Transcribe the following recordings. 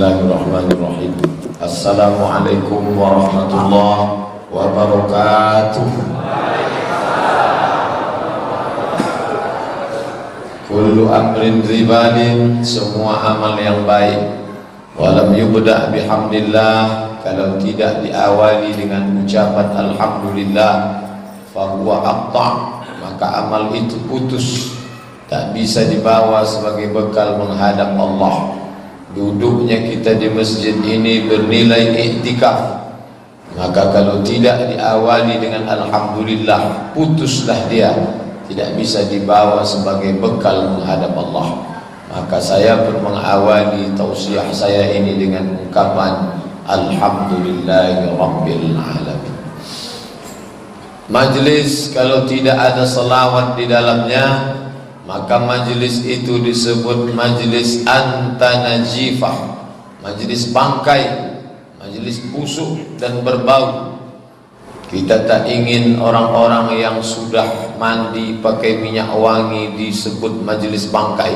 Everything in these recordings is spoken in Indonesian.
Bismillahirrahmanirrahim. Assalamualaikum warahmatullahi wabarakatuh. Kullu amrin ribalin, semua amal yang baik. Walam yubda' bihamdillah, kalau tidak diawali dengan ucapan alhamdulillah, fahuwa aqta', maka amal itu putus, tak bisa dibawa sebagai bekal menghadap Allah. Duduknya kita di masjid ini bernilai iktikaf, maka kalau tidak diawali dengan alhamdulillah, putuslah dia, tidak bisa dibawa sebagai bekal menghadap Allah. Maka saya pun mengawali tausiah saya ini dengan ungkapan alhamdulillahi rabbil alamin. Majlis kalau tidak ada selawat di dalamnya, maka majlis itu disebut majlis antanajifah, majlis bangkai, majlis busuk dan berbau. Kita tak ingin orang-orang yang sudah mandi pakai minyak wangi disebut majlis bangkai.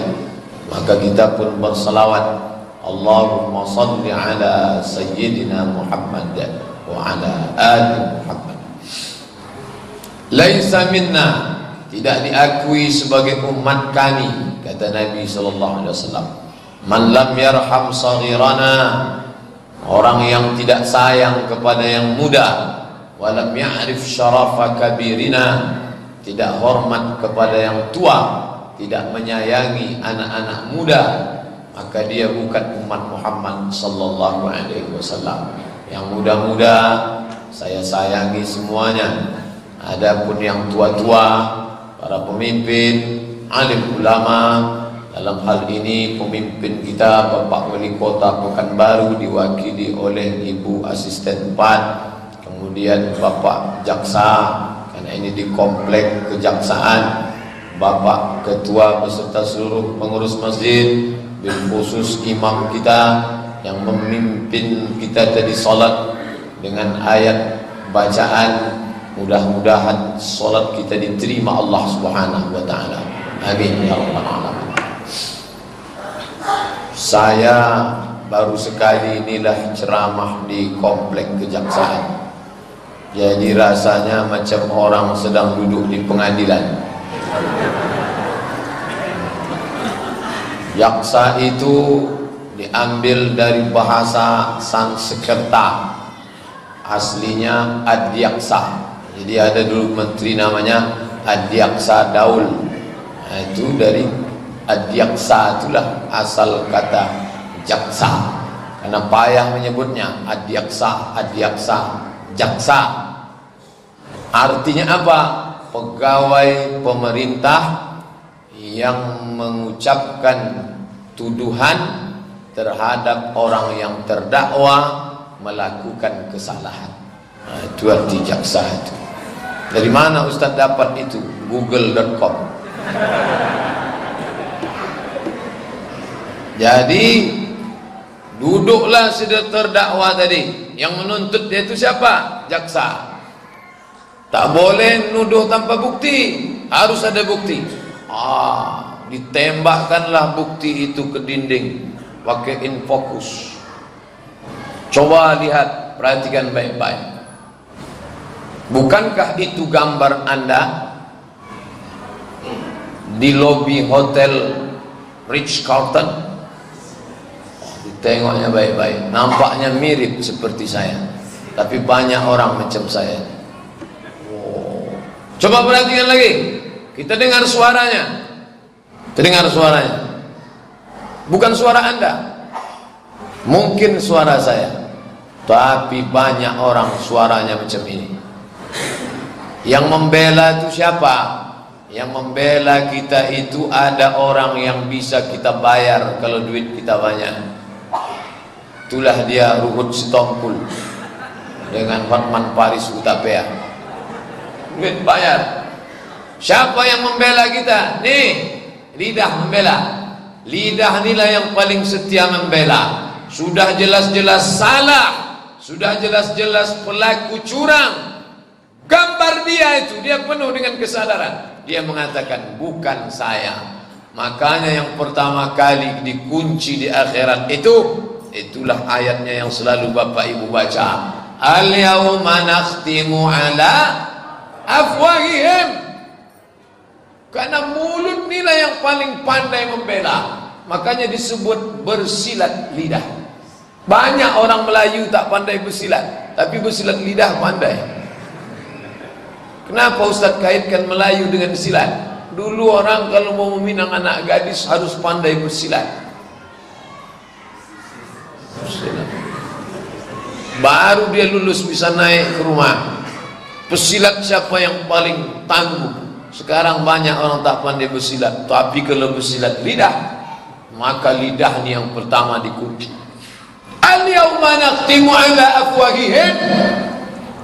Maka kita pun berselawat, Allahumma salli ala sayyidina Muhammad wa ala ali Muhammad. Laisa minna, tidak diakui sebagai umat kami, kata Nabi sallallahu alaihi wasallam, man lam yarham saghirana, orang yang tidak sayang kepada yang muda, walam ya'rif syarafa kabirina, tidak hormat kepada yang tua, tidak menyayangi anak-anak muda, maka dia bukan umat Muhammad sallallahu alaihi wasallam. Yang muda-muda saya sayangi semuanya, adapun yang tua-tua, para pemimpin, alim ulama, dalam hal ini pemimpin kita Bapak Wali Kota Pekanbaru diwakili oleh Ibu Asisten 4, kemudian Bapak Jaksa, karena ini di komplek kejaksaan, Bapak Ketua beserta seluruh pengurus masjid, bil khusus imam kita yang memimpin kita tadi salat dengan ayat bacaan. Mudah-mudahan solat kita diterima Allah Subhanahu wa taala. Amin ya rabbal alamin. Saya baru sekali inilah ceramah di komplek kejaksaan. Jadi rasanya macam orang sedang duduk di pengadilan. Jaksa itu diambil dari bahasa Sanskerta, aslinya Adyaksa. Jadi ada dulu menteri namanya Adyaksa Daul. Nah, itu dari Adyaksa, itulah asal kata jaksa. Karena payah menyebutnya Adyaksa, Adyaksa, jaksa. Artinya apa? Pegawai pemerintah yang mengucapkan tuduhan terhadap orang yang terdakwa melakukan kesalahan. Nah, itu arti jaksa itu. Dari mana Ustaz dapat itu? Google.com. Jadi duduklah si terdakwa tadi, yang menuntut dia itu siapa? Jaksa. Tak boleh nuduh tanpa bukti, harus ada bukti. Ditembakkanlah bukti itu ke dinding pakai infocus. Coba lihat, perhatikan baik-baik. Bukankah itu gambar Anda di lobi hotel Ritz-Carlton? Tengoknya baik-baik, nampaknya mirip seperti saya, tapi banyak orang macam saya. Coba perhatikan lagi, kita dengar suaranya. Terdengar suaranya, bukan suara Anda, mungkin suara saya, tapi banyak orang suaranya macam ini. Yang membela itu siapa? Yang membela kita itu ada orang yang bisa kita bayar kalau duit kita banyak. Itulah dia Ruhut Sitompul dengan Hotman Paris Utapea. Duit bayar. Siapa yang membela kita? Nih, lidah membela. Lidah inilah yang paling setia membela. Sudah jelas-jelas salah, sudah jelas-jelas pelaku curang, gambar dia itu, dia penuh dengan kesadaran. Dia mengatakan bukan saya. Makanya yang pertama kali dikunci di akhirat itu Itulah ayatnya yang selalu Bapak Ibu baca. Al-yawma nakhtimu ala afwahihim. Karena mulut inilah yang paling pandai membela. Makanya disebut bersilat lidah. Banyak orang Melayu tak pandai bersilat, tapi bersilat lidah pandai. Kenapa Ustaz kaitkan Melayu dengan silat? Dulu orang kalau mau meminang anak gadis harus pandai bersilat. Baru dia lulus bisa naik ke rumah. Pesilat siapa yang paling tangguh? Sekarang banyak orang tak pandai bersilat, tapi kalau bersilat lidah, maka lidah ni yang pertama dikunci. Al-yawma nakhtimu ala afwahihim.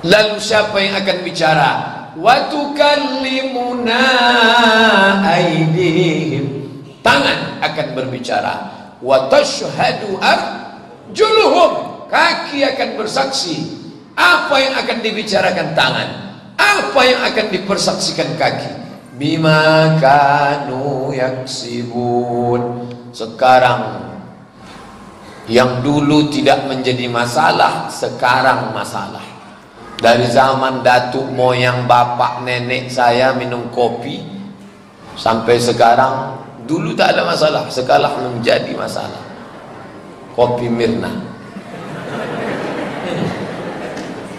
Lalu siapa yang akan bicara? Wa tukallimuna aydihim. Tangan akan berbicara. Wa tashhadu arjuluhum. Kaki akan bersaksi. Apa yang akan dibicarakan tangan? Apa yang akan dipersaksikan kaki? Bima kanu yaksibun. Sekarang yang dulu tidak menjadi masalah, sekarang masalah. Dari zaman datuk moyang bapak nenek saya minum kopi sampai sekarang, dulu tak ada masalah, sekarang menjadi masalah. Kopi Mirna.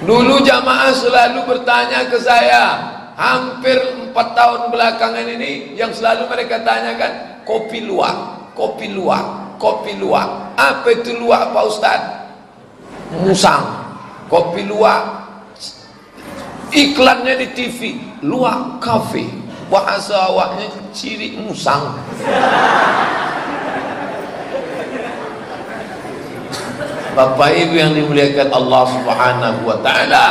Dulu jamaah selalu bertanya ke saya, hampir 4 tahun belakangan ini yang selalu mereka tanyakan, kopi luwak, kopi luwak, kopi luwak. Apa itu luwak Pak Ustaz? Musang. Kopi luwak, iklannya di TV, luwak kafe, bahasa awaknya ciri musang. Bapak Ibu yang dimuliakan Allah Subhanahu wa taala,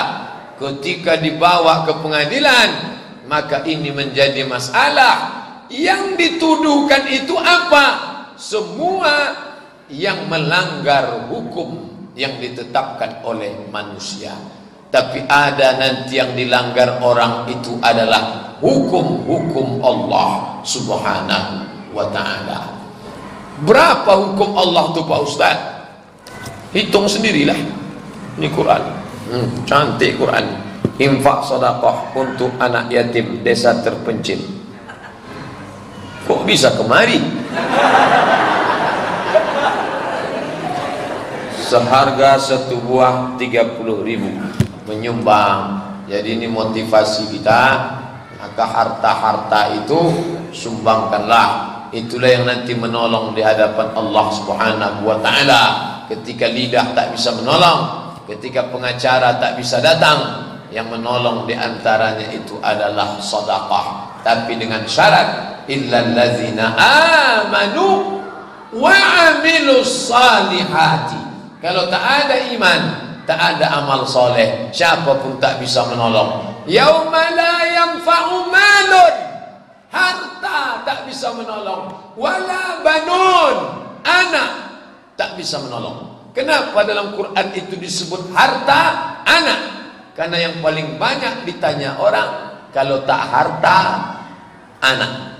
ketika dibawa ke pengadilan, maka ini menjadi masalah. Yang dituduhkan itu apa? Semua yang melanggar hukum yang ditetapkan oleh manusia. Tapi ada nanti yang dilanggar orang itu adalah hukum-hukum Allah Subhanahu wa taala. Berapa hukum Allah itu Pak Ustaz? Hitung sendirilah. Ini Quran. Cantik Quran. Infak sedekah untuk anak yatim desa terpencil. Kok bisa kemari? Seharga 1 buah 30.000 menyumbang. Jadi ini motivasi kita. Maka harta-harta itu sumbangkanlah. Itulah yang nanti menolong di hadapan Allah Subhanahu wa taala. Ketika lidah tak bisa menolong, ketika pengacara tak bisa datang, yang menolong di antaranya itu adalah sedekah. Tapi dengan syarat, illal ladzina amanu wa amilus salihati. Kalau tak ada iman, tak ada amal soleh, siapa pun tak bisa menolong. Yauma la yanfa'u malun, harta tak bisa menolong, wala banun, anak tak bisa menolong. Kenapa dalam Quran itu disebut harta, anak? Karena yang paling banyak ditanya orang, kalau tak harta, anak.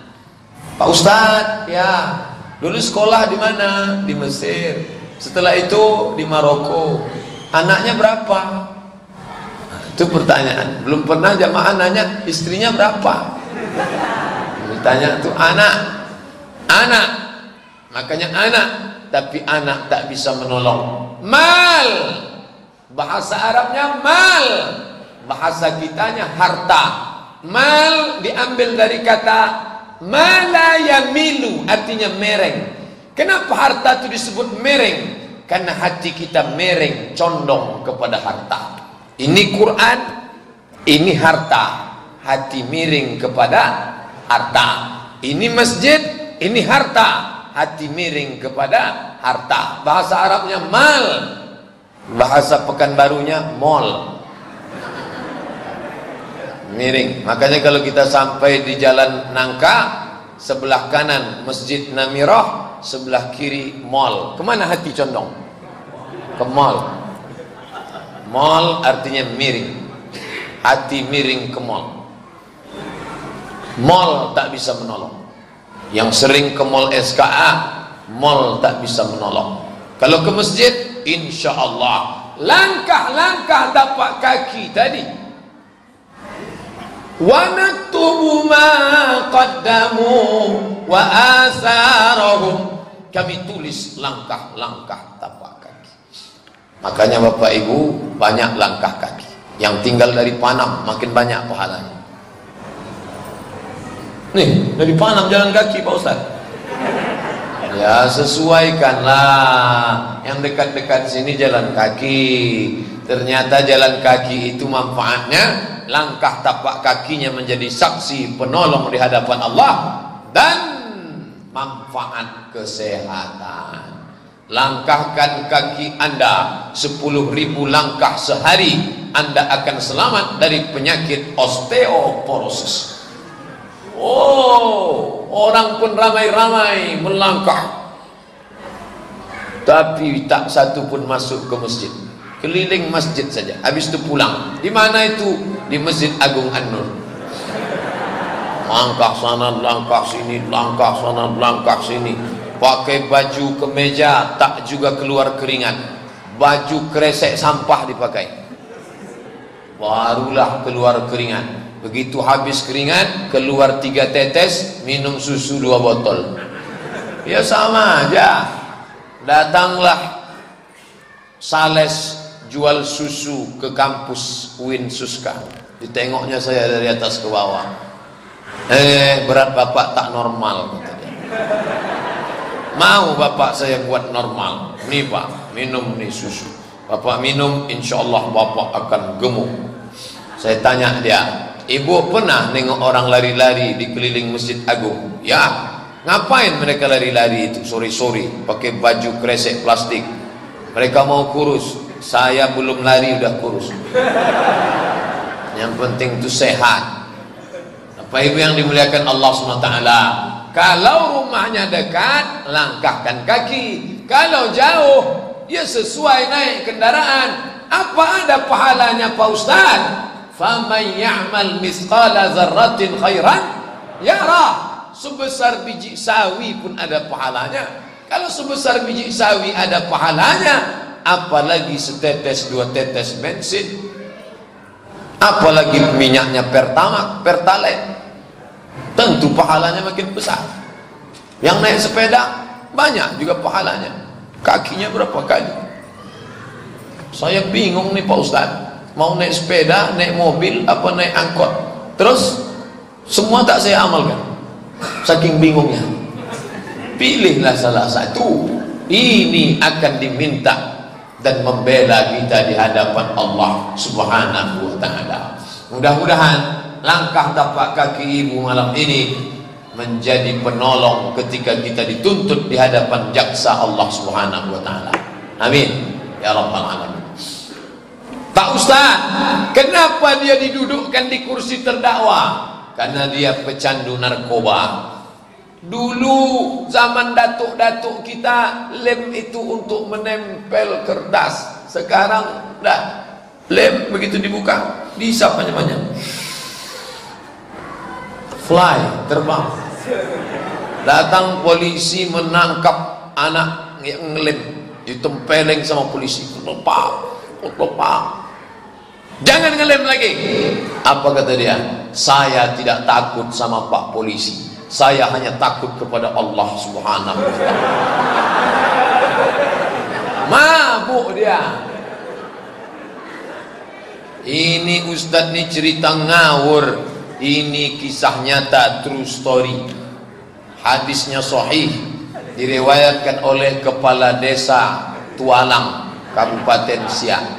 Pak Ustadz, ya, dulu sekolah di mana? Di Mesir. Setelah itu di Maroko. Anaknya berapa? Nah, itu pertanyaan. Belum pernah jamaah nanya istrinya berapa. Ditanya itu anak, anak. Makanya anak. Tapi anak tak bisa menolong. Mal, bahasa Arabnya mal, bahasa kitanya harta. Mal diambil dari kata malayamilu, artinya mereng. Kenapa harta itu disebut mereng? Karena hati kita mereng, condong kepada harta. Ini Quran, ini harta, hati miring kepada harta. Ini masjid, ini harta, hati miring kepada harta. Bahasa Arabnya mal, bahasa Pekanbarunya mall, miring. Makanya kalau kita sampai di jalan Nangka, sebelah kanan Masjid Namirah, sebelah kiri mall, kemana hati condong? Ke mall. Mall artinya miring, hati miring ke mall. Mall tak bisa menolong. Yang sering ke mall SKA, mall tak bisa menolong. Kalau ke masjid, insya Allah langkah-langkah tapak kaki tadi. Wa naktubu ma qaddamu wa atharahum, kami tulis langkah-langkah tapak kaki. Makanya Bapak Ibu, banyak langkah kaki. Yang tinggal dari Panam makin banyak pahalanya. Nih, dari Panam jalan kaki Pak Ustaz. Ya, sesuaikanlah. Yang dekat-dekat sini jalan kaki. Ternyata jalan kaki itu manfaatnya, langkah tapak kakinya menjadi saksi penolong di hadapan Allah dan manfaat kesehatan. Langkahkan kaki Anda 10.000 langkah sehari, Anda akan selamat dari penyakit osteoporosis. Oh, orang pun ramai-ramai melangkah, tapi tak satu pun masuk ke masjid. Keliling masjid saja, habis itu pulang. Di mana itu? Di Masjid Agung An-Nur. Langkah sana, langkah sini, langkah sana, langkah sini. Pakai baju kemeja, tak juga keluar keringat. Baju kresek sampah dipakai, barulah keluar keringat. Begitu habis keringat, keluar 3 tetes, minum susu 2 botol. Ya sama aja. Datanglah sales jual susu ke kampus UIN Suska. Ditengoknya saya dari atas ke bawah. Berat bapak tak normal, kata dia. Mau bapak saya buat normal. Nih pak, minum nih susu. Bapak minum, insya Allah bapak akan gemuk. Saya tanya dia, ibu pernah nengok orang lari-lari di keliling Masjid Agung? Ya. Ngapain mereka lari-lari itu sore-sore pakai baju kresek plastik? Mereka mau kurus. Saya belum lari udah kurus. Yang penting itu sehat. Bapak Ibu yang dimuliakan Allah SWT, kalau rumahnya dekat, langkahkan kaki. Kalau jauh, ya sesuai naik kendaraan. Apa ada pahalanya Pak Ustaz? Faman ya'mal misqala dzarratin khairan yarah. Sebesar biji sawi pun ada pahalanya. Kalau sebesar biji sawi ada pahalanya, apalagi setetes 2 tetes bensin, apalagi minyaknya pertalite, tentu pahalanya makin besar. Yang naik sepeda banyak juga pahalanya. Kakinya berapa kali? Saya bingung nih Pak Ustaz, mau naik sepeda, naik mobil, apa naik angkot, terus semua tak saya amalkan. Saking bingungnya. Pilihlah salah satu. Ini akan diminta dan membela kita di hadapan Allah Subhanahu wa ta'ala. Mudah-mudahan langkah tapak kaki ibu malam ini menjadi penolong ketika kita dituntut di hadapan jaksa Allah Subhanahu wa ta'ala. Amin ya rabbal alamin. Pak Ustaz, kenapa dia didudukkan di kursi terdakwa? Karena dia pecandu narkoba. Dulu zaman datuk-datuk kita, lem itu untuk menempel kertas. Sekarang dah, lem begitu dibuka, dihisap banyak-banyak. Fly, terbang. Datang polisi menangkap anak yang ngelem, ditempeleng sama polisi. Lepak. Jangan ngelem lagi. Apa kata dia? Saya tidak takut sama Pak Polisi. Saya hanya takut kepada Allah Subhanahu wa ta'ala. Mabuk dia. Ini Ustadz nih cerita ngawur. Ini kisah nyata, true story. Hadisnya sahih, diriwayatkan oleh Kepala Desa Tualang, Kabupaten Siak.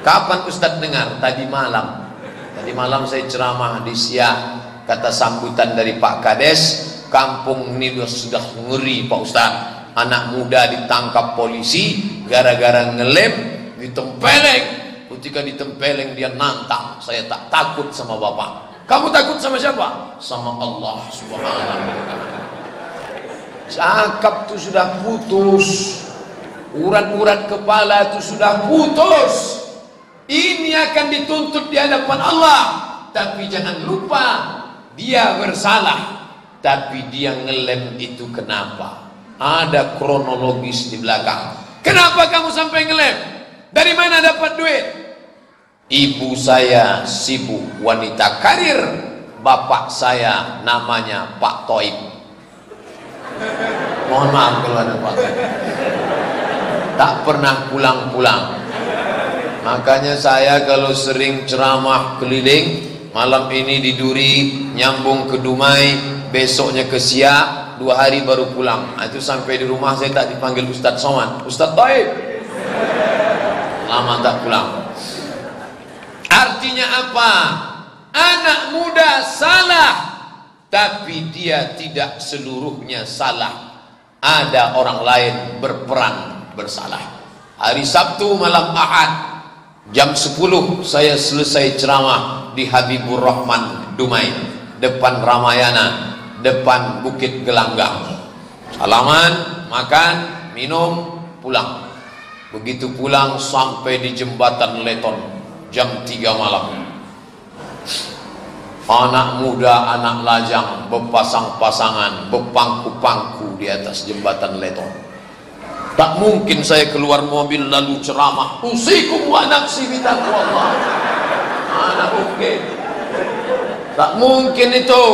Kapan Ustadz dengar? Tadi malam. Tadi malam saya ceramah di Siak. Kata sambutan dari Pak Kades, kampung ini sudah ngeri Pak Ustadz. Anak muda ditangkap polisi gara-gara ngelem, ditempeleng. Ketika ditempeleng dia nantang, saya tak takut sama bapak. Kamu takut sama siapa? Sama Allah Subhanahu wa ta'ala. Cakap itu sudah putus, urat-urat kepala itu sudah putus. Ini akan dituntut di hadapan Allah. Tapi jangan lupa, dia bersalah. Tapi dia ngelem itu kenapa? Ada kronologis di belakang. Kenapa kamu sampai ngelem? Dari mana dapat duit? Ibu saya sibuk wanita karir, bapak saya namanya Pak Toib. Mohon maaf kalau ada Pak Toib. Tak pernah pulang-pulang. Makanya saya kalau sering ceramah keliling, malam ini di Duri, nyambung ke Dumai, besoknya ke Siak, 2 hari baru pulang. Itu sampai di rumah saya tak dipanggil Ustadz Somad, Ustadz Toib. Lama tak pulang. Artinya apa? Anak muda salah, tapi dia tidak seluruhnya salah. Ada orang lain berperan bersalah. Hari Sabtu malam Ahad jam 10 saya selesai ceramah di Habibur Rahman Dumai, depan Ramayana, depan Bukit Gelanggang. Salaman, makan, minum, pulang. Begitu pulang sampai di jembatan Leton jam 3 malam. Anak muda, anak lajang berpasang-pasangan, berpangku-pangku di atas jembatan Leton. Tak mungkin saya keluar mobil lalu ceramah, usikum wa nafsi bitaqwallah. Mana mungkin? Tak mungkin itu.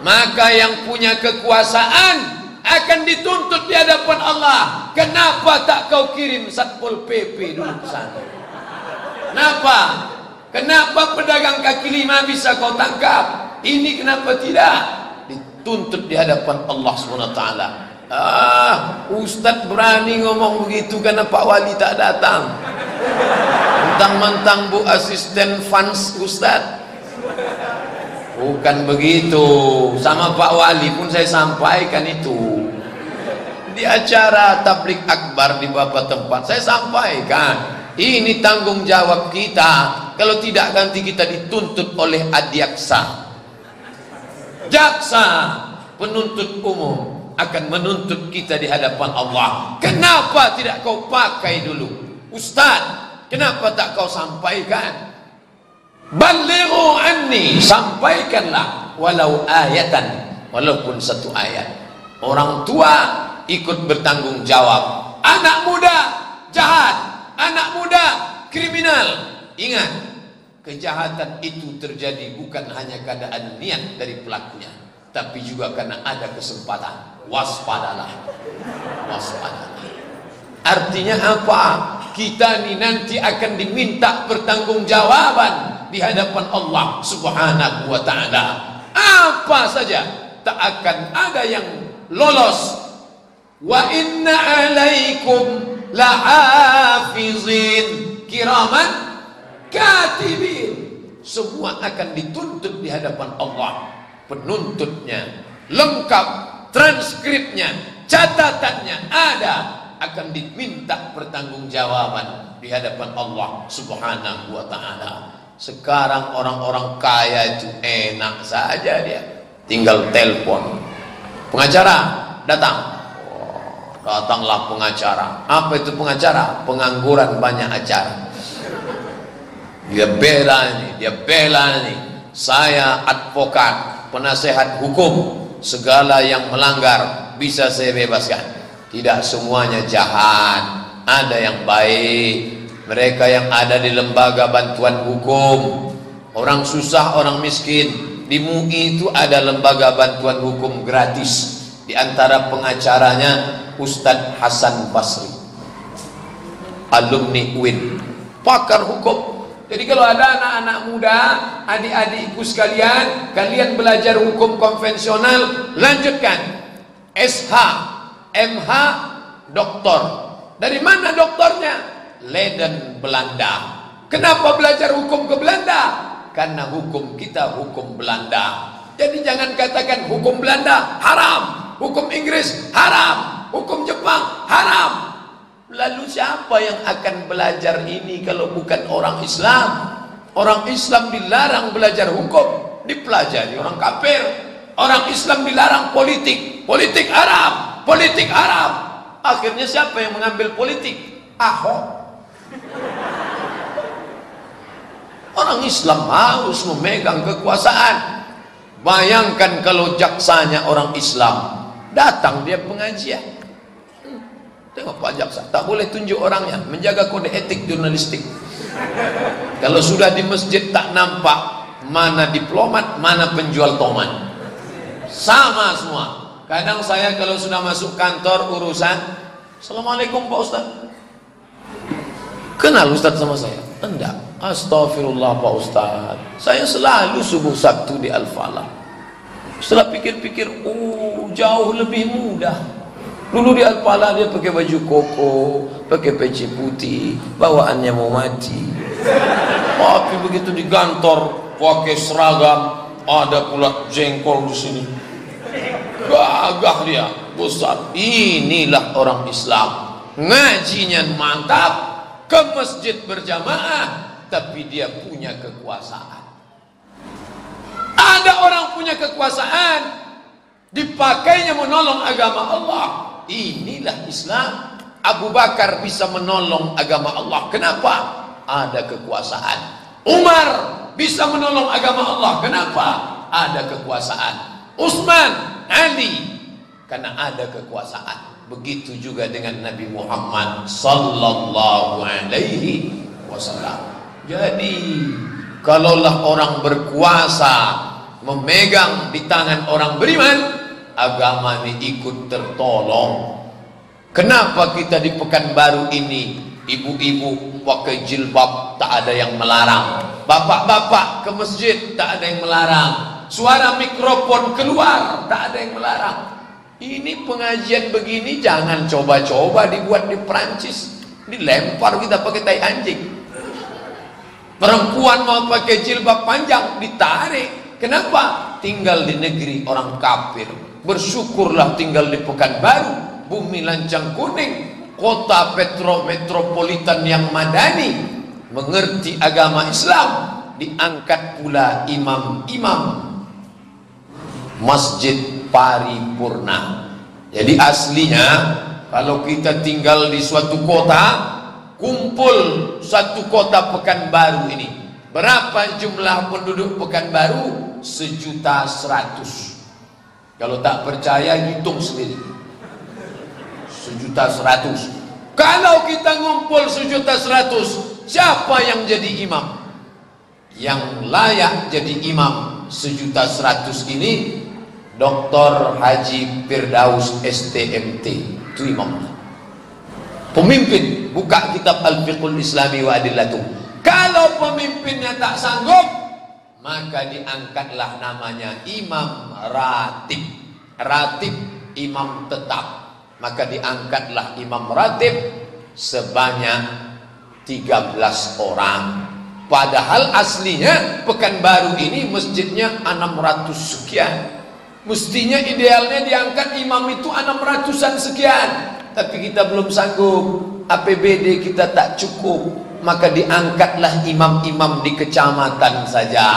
Maka yang punya kekuasaan akan dituntut di hadapan Allah. Kenapa tak kau kirim Satpol PP dulu ke sana? Kenapa? Kenapa pedagang kaki lima bisa kau tangkap? Ini kenapa tidak? Dituntut di hadapan Allah SWT. Ustadz berani ngomong begitu karena Pak Wali tak datang. Mentang-mentang Bu asisten fans Ustadz. Bukan begitu. Sama Pak Wali pun saya sampaikan itu. Di acara tablik akbar di beberapa tempat saya sampaikan, ini tanggung jawab kita. Kalau tidak nanti kita dituntut oleh adiaksa. Jaksa penuntut umum akan menuntut kita di hadapan Allah. Kenapa tidak kau pakai dulu? Ustaz, kenapa tak kau sampaikan? Balighu anni, sampaikanlah walau ayatan, walaupun 1 ayat. Orang tua ikut bertanggung jawab. Anak muda jahat, anak muda kriminal. Ingat, kejahatan itu terjadi bukan hanya keadaan niat dari pelakunya, tapi juga karena ada kesempatan. Waspadalah, waspadalah. Artinya apa? Kita ini nanti akan diminta pertanggungjawaban di hadapan Allah Subhanahu wa taala. Apa saja tak akan ada yang lolos. Wa inna alaikum lahafizin kiraman katibin. Semua akan dituntut di hadapan Allah. Penuntutnya lengkap, transkripnya, catatannya ada, akan diminta pertanggungjawaban di hadapan Allah Subhanahu wa taala. Sekarang orang-orang kaya itu enak saja, dia tinggal telepon. Pengacara datang. Datanglah pengacara. Apa itu pengacara? Pengangguran banyak acara. Dia bela ini, dia bela ini. Saya advokat, penasehat hukum. Segala yang melanggar bisa saya bebaskan. Tidak semuanya jahat, ada yang baik. Mereka yang ada di lembaga bantuan hukum, orang susah, orang miskin. Di MUI itu ada lembaga bantuan hukum gratis. Di antara pengacaranya Ustadz Hasan Basri, alumni UIN, pakar hukum. Jadi kalau ada anak-anak muda, adik-adikku sekalian, kalian belajar hukum konvensional, lanjutkan. SH, MH, doktor. Dari mana doktornya? Leiden, Belanda. Kenapa belajar hukum ke Belanda? Karena hukum kita hukum Belanda. Jadi jangan katakan hukum Belanda haram, hukum Inggris haram, hukum Jepang haram. Lalu siapa yang akan belajar ini kalau bukan orang Islam? Orang Islam dilarang belajar hukum, dipelajari orang kafir. Orang Islam dilarang politik, politik haram, politik haram. Akhirnya siapa yang mengambil politik? Ahok. Orang Islam harus memegang kekuasaan. Bayangkan kalau jaksanya orang Islam, datang dia pengajian, Tengok Pak Jaksa, tak boleh tunjuk orangnya, menjaga kode etik jurnalistik. Kalau sudah di masjid tak nampak mana diplomat, mana penjual tomat, sama semua. Kadang saya kalau sudah masuk kantor urusan, Assalamualaikum Pak Ustaz. Kenal Ustaz sama saya? Enggak. Astagfirullah Pak Ustaz, saya selalu subuh Sabtu di Al-Falah. Setelah pikir-pikir, oh jauh lebih mudah. Dulu di Al-Falah dia pakai baju koko, pakai peci putih, bawaannya mau mati. Tapi begitu di kantor pakai seragam, ada pula jengkol di sini. Gagah dia, Ustaz. Inilah orang Islam. Ngajinya mantap, ke masjid berjamaah, tapi dia punya kekuasaan. Ada orang punya kekuasaan, dipakainya menolong agama Allah. Inilah Islam. Abu Bakar bisa menolong agama Allah. Kenapa? Ada kekuasaan. Umar bisa menolong agama Allah. Kenapa? Ada kekuasaan. Utsman, Ali, karena ada kekuasaan. Begitu juga dengan Nabi Muhammad sallallahu alaihi wasallam. Jadi kalaulah orang berkuasa memegang di tangan orang beriman, agama ini ikut tertolong. Kenapa kita di Pekanbaru ini ibu-ibu pakai jilbab tak ada yang melarang, bapak-bapak ke masjid tak ada yang melarang, suara mikrofon keluar tak ada yang melarang. Ini pengajian begini jangan coba-coba dibuat di Perancis, dilempar kita pakai tai anjing. Perempuan mau pakai jilbab panjang ditarik. Kenapa? Tinggal di negeri orang kafir. Bersyukurlah tinggal di Pekanbaru, bumi lancang kuning, kota metropolitan yang madani, mengerti agama Islam. Diangkat pula imam-imam masjid paripurna. Jadi aslinya kalau kita tinggal di suatu kota, kumpul satu kota Pekanbaru ini, berapa jumlah penduduk Pekanbaru? 1.100.000. Kalau tak percaya hitung sendiri, 1.100.000. Kalau kita ngumpul 1.100.000, siapa yang jadi imam? Yang layak jadi imam 1.100.000 ini Dr. Haji Firdaus STMT, itu imamnya. Pemimpin, buka kitab Al-Fiqhul Islami wa Adillatuh. Kalau pemimpinnya tak sanggup, maka diangkatlah namanya imam ratib. Ratib imam tetap. Maka diangkatlah imam ratib sebanyak 13 orang. Padahal aslinya Pekanbaru ini masjidnya 600 sekian. Mestinya idealnya diangkat imam itu 600-an sekian. Tapi kita belum sanggup, APBD kita tak cukup, maka diangkatlah imam-imam di kecamatan saja.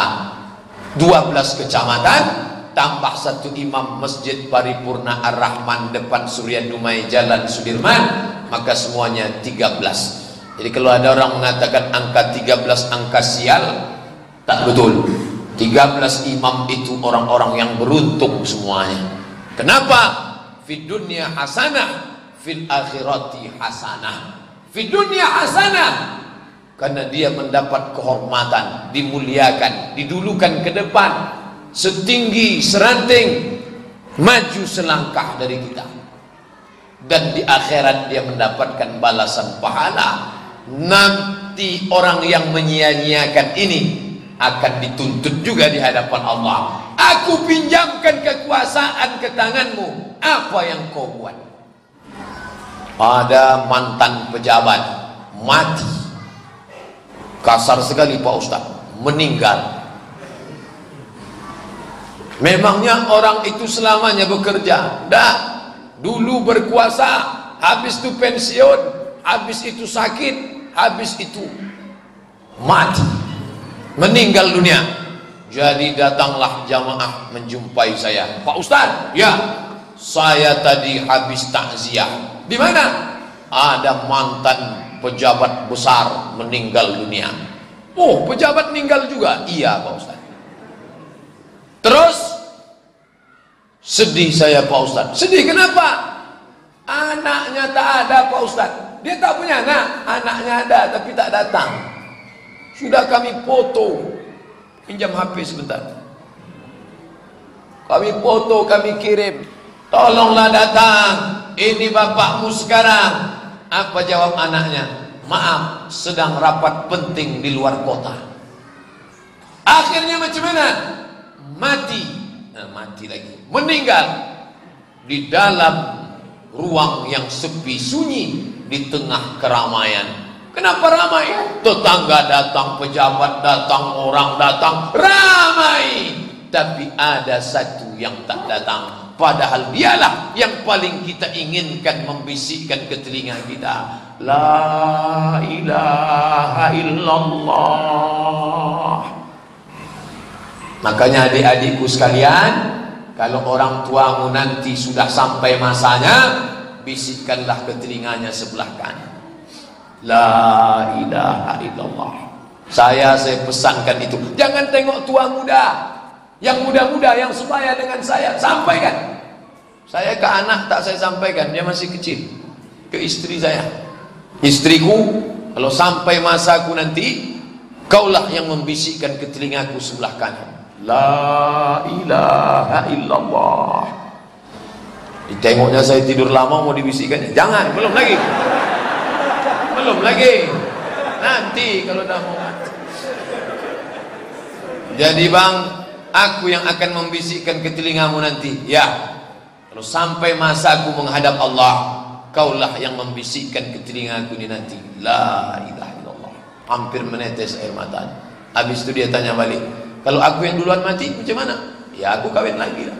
12 kecamatan tambah satu imam masjid paripurna Ar-Rahman depan Surya Dumai Jalan Sudirman, maka semuanya 13. Jadi kalau ada orang mengatakan angka 13 angka sial, tak betul. 13 imam itu orang-orang yang beruntung semuanya. Kenapa? Fid dunya hasanah, fil akhirati hasanah. Fid dunya hasanah, karena dia mendapat kehormatan, dimuliakan, didulukan ke depan, setinggi seranting, maju selangkah dari kita. Dan di akhirat dia mendapatkan balasan pahala. Nanti orang yang menyia-nyiakan ini akan dituntut juga di hadapan Allah. Aku pinjamkan kekuasaan ke tanganmu, apa yang kau buat? Ada mantan pejabat mati, kasar sekali Pak Ustaz, meninggal. Memangnya orang itu selamanya bekerja? Dah, dulu berkuasa, habis itu pensiun, habis itu sakit, habis itu mati, meninggal dunia. Jadi datanglah jamaah menjumpai saya. Pak Ustaz, ya, saya tadi habis takziah. Di mana? Ada mantan pejabat besar meninggal dunia. Oh, pejabat meninggal juga? Iya Pak Ustaz. Terus sedih saya Pak Ustaz. Sedih kenapa? Anaknya tak ada Pak Ustaz. Dia tak punya anak. Anaknya ada tapi tak datang. Sudah kami foto. Pinjam HP sebentar. Kami foto, kami kirim. Tolonglah datang. Ini bapakmu sekarang. Apa jawab anaknya? Maaf, sedang rapat penting di luar kota. Akhirnya macam mana? Mati. Mati lagi. Meninggal di dalam ruang yang sepi sunyi di tengah keramaian. Kenapa ramai? Tetangga datang, pejabat datang, orang datang, ramai. Tapi ada satu yang tak datang, padahal dialah yang paling kita inginkan membisikkan ke telinga kita. La ilaha illallah. Makanya adik-adikku sekalian, kalau orang tuamu nanti sudah sampai masanya, bisikkanlah ke telinganya sebelah kanan. La ilaha illallah. Saya pesankan itu. Jangan tengok tua muda, yang muda-muda yang sebaya dengan saya, sampaikan. Saya ke anak tak saya sampaikan, dia masih kecil. Ke istri saya, istriku, kalau sampai masaku nanti, kaulah yang membisikkan ke telingaku sebelah kanan. La ilaha illallah. Ditengoknya saya tidur lama, mau dibisikkannya. Jangan, belum lagi. Belum lagi. Nanti kalau dah mau mati. Jadi bang, aku yang akan membisikkan ke telingamu nanti. Ya, kalau sampai masa aku menghadap Allah, kaulah yang membisikkan ke telingaku ini nanti. La ilaha illallah. Hampir menetes air mata. Habis itu dia tanya balik, kalau aku yang duluan mati macam mana? Ya aku kawin lagi lah.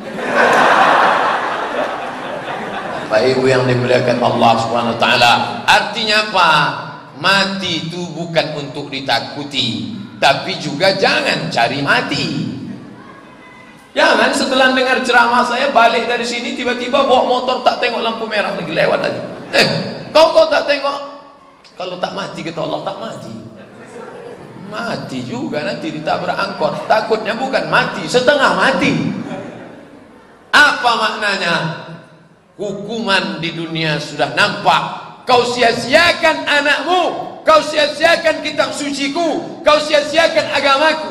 Bapak Ibu yang dimuliakan Allah Subhanahu wa taala, artinya apa? Mati itu bukan untuk ditakuti, tapi juga jangan cari mati. Jangan setelah dengar ceramah saya balik dari sini tiba-tiba bawa motor tak tengok lampu merah lagi lewat aja. Kau tak tengok? Kalau tak mati kata Allah tak mati. Mati juga nanti ditabrak angkot. Takutnya bukan mati, setengah mati. Apa maknanya? Hukuman di dunia sudah nampak. Kau sia-siakan anakmu, kau sia-siakan kitab suciku, kau sia-siakan agamaku.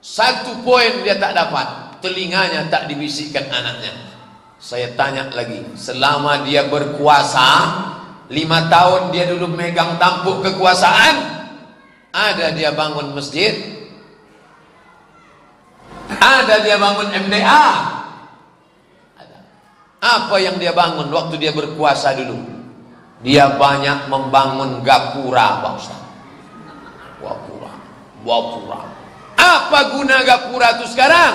Satu poin dia tak dapat, telinganya tak dibisikkan anaknya. Saya tanya lagi, selama dia berkuasa 5 tahun dia dulu megang tampuk kekuasaan, ada dia bangun masjid, ada dia bangun MDA. Apa yang dia bangun waktu dia berkuasa dulu? Dia banyak membangun gapura, Pak Ustaz. Gapura. Apa guna gapura itu sekarang?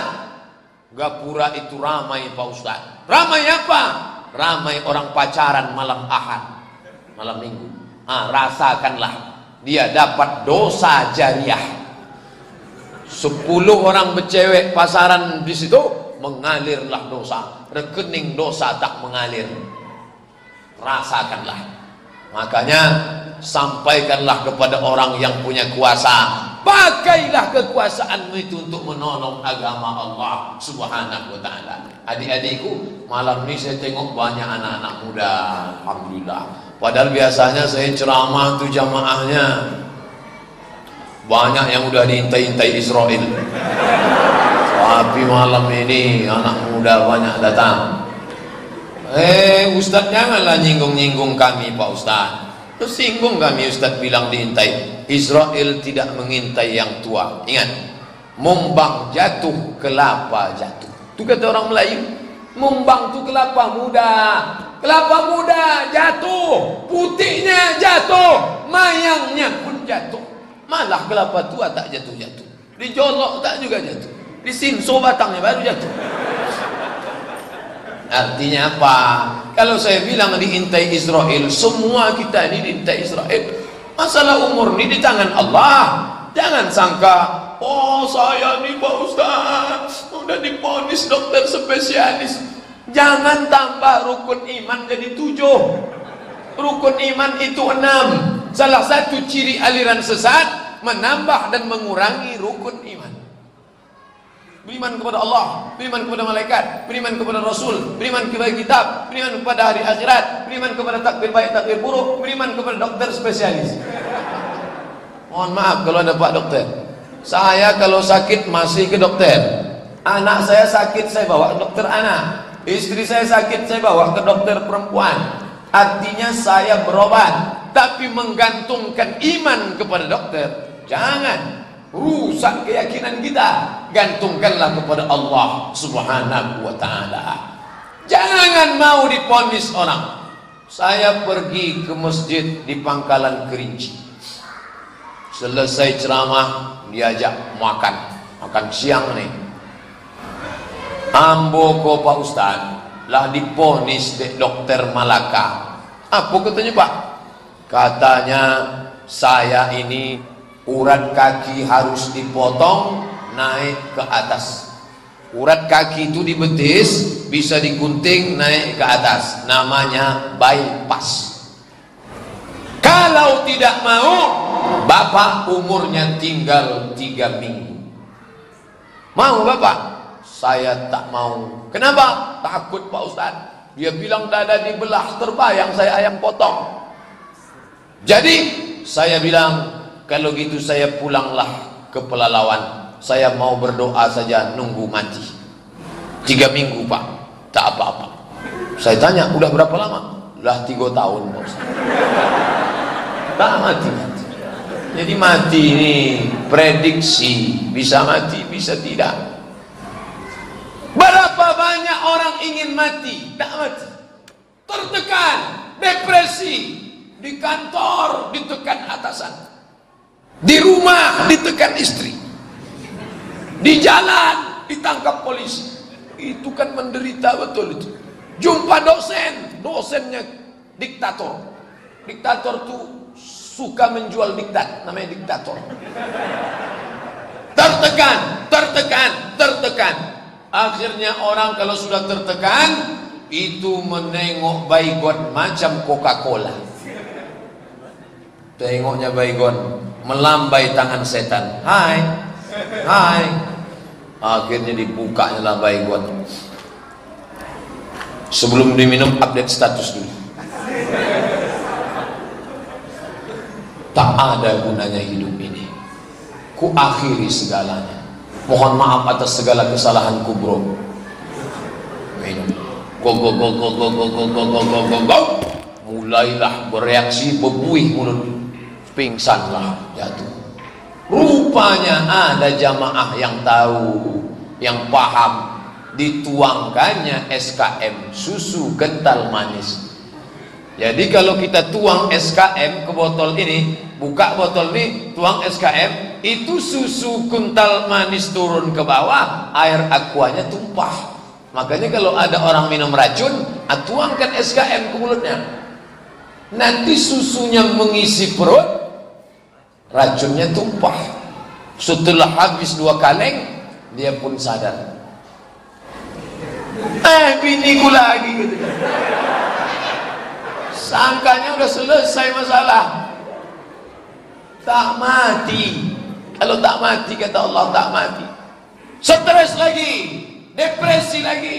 Gapura itu ramai, Pak Ustaz. Ramai apa? Ramai orang pacaran malam Ahad, malam Minggu. Rasakanlah, dia dapat dosa jariah. 10 orang bercewek pasaran di situ, mengalirlah dosa. Rekening dosa tak mengalir. Rasakanlah. Makanya sampaikanlah kepada orang yang punya kuasa, pakailah kekuasaanmu itu untuk menolong agama Allah Subhanahu wa taala. Adik-adikku, malam ini saya tengok banyak anak-anak muda, alhamdulillah. Padahal biasanya saya ceramah tuh jamaahnya banyak yang udah diintai-intai Israel. Tapi malam ini anak muda banyak datang. Ustaz janganlah nyinggung-nyinggung kami Pak Ustaz. Tersinggung kami Ustaz bilang diintai. Israel tidak mengintai yang tua. Ingat, mumbang jatuh, kelapa jatuh. Itu kata orang Melayu. Mumbang tu kelapa muda. Kelapa muda jatuh, putihnya jatuh, mayangnya pun jatuh. Malah kelapa tua tak jatuh-jatuh. Dijolok tak juga jatuh. Disinso batangnya baru jatuh. Artinya apa? Kalau saya bilang diintai Israel, semua kita ini diintai Israel. Masalah umur ini di tangan Allah. Jangan sangka, oh saya nih Pak Ustaz udah diponis dokter spesialis. Jangan tambah rukun iman jadi 7. Rukun iman itu 6. Salah satu ciri aliran sesat menambah dan mengurangi rukun iman. beriman kepada Allah, beriman kepada malaikat, beriman kepada Rasul, beriman kepada kitab, beriman kepada hari akhirat, beriman kepada takdir baik, takdir buruk, beriman kepada dokter spesialis. Mohon maaf kalau ada Pak Dokter. Saya kalau sakit masih ke dokter. Anak saya sakit, saya bawa ke dokter anak. Istri saya sakit, saya bawa ke dokter perempuan. Artinya saya berobat, tapi menggantungkan iman kepada dokter, jangan. Rusak keyakinan kita. Gantungkanlah kepada Allah Subhanahu wa ta'ala. Jangan mau diponis orang. Saya pergi ke masjid di Pangkalan Kerinci. Selesai ceramah, diajak makan siang nih. Ambo ko Pak Ustaz lah diponis dek dokter Malaka. Apa katanya Pak? Katanya saya ini urat kaki harus dipotong naik ke atas. Urat kaki itu di betis bisa digunting naik ke atas, namanya bypass. Kalau tidak mau, Bapak umurnya tinggal 3 minggu. Mau Bapak? Saya tak mau. Kenapa? Takut Pak Ustaz. Dia bilang dada dibelah, terbayang saya ayam potong. Jadi saya bilang, kalau gitu saya pulanglah ke Pelalawan. Saya mau berdoa saja, nunggu mati. 3 minggu Pak, tak apa-apa. Saya tanya, udah berapa lama? Lah 3 tahun Pak Ustaz. Tak mati-mati. Jadi mati ini prediksi, bisa mati, bisa tidak. Berapa banyak orang ingin mati, tak mati. Tertekan, depresi, di kantor ditekan atasan, di rumah ditekan istri, di jalan ditangkap polisi. Itu kan menderita betul itu. Jumpa dosennya diktator. Diktator tuh suka menjual diktat, namanya diktator. Tertekan. Akhirnya orang kalau sudah tertekan itu menengok baygon macam Coca-Cola. Tengoknya baygon, melambai tangan setan. Hai. Akhirnya dibukanya lah baygon. Sebelum diminum update status dulu. Tak ada gunanya hidup ini. Ku akhiri segalanya. Mohon maaf atas segala kesalahanku bro. Minum. Go. Mulailah bereaksi, bebuih mulut. Pingsanlah, jatuh. Rupanya ada jamaah yang tahu, yang paham. Dituangkannya SKM, susu kental manis. Jadi kalau kita tuang SKM ke botol ini, buka botol ini, tuang SKM, itu susu kental manis turun ke bawah, air aquanya tumpah. Makanya kalau ada orang minum racun, tuangkan SKM ke mulutnya. Nanti susunya mengisi perut, racunnya tumpah. Setelah habis 2 kaleng, dia pun sadar. Biniku lagi gitu. Sangkanya udah selesai masalah. Tak mati. Kalau tak mati, kata Allah, tak mati. Stres lagi, depresi lagi.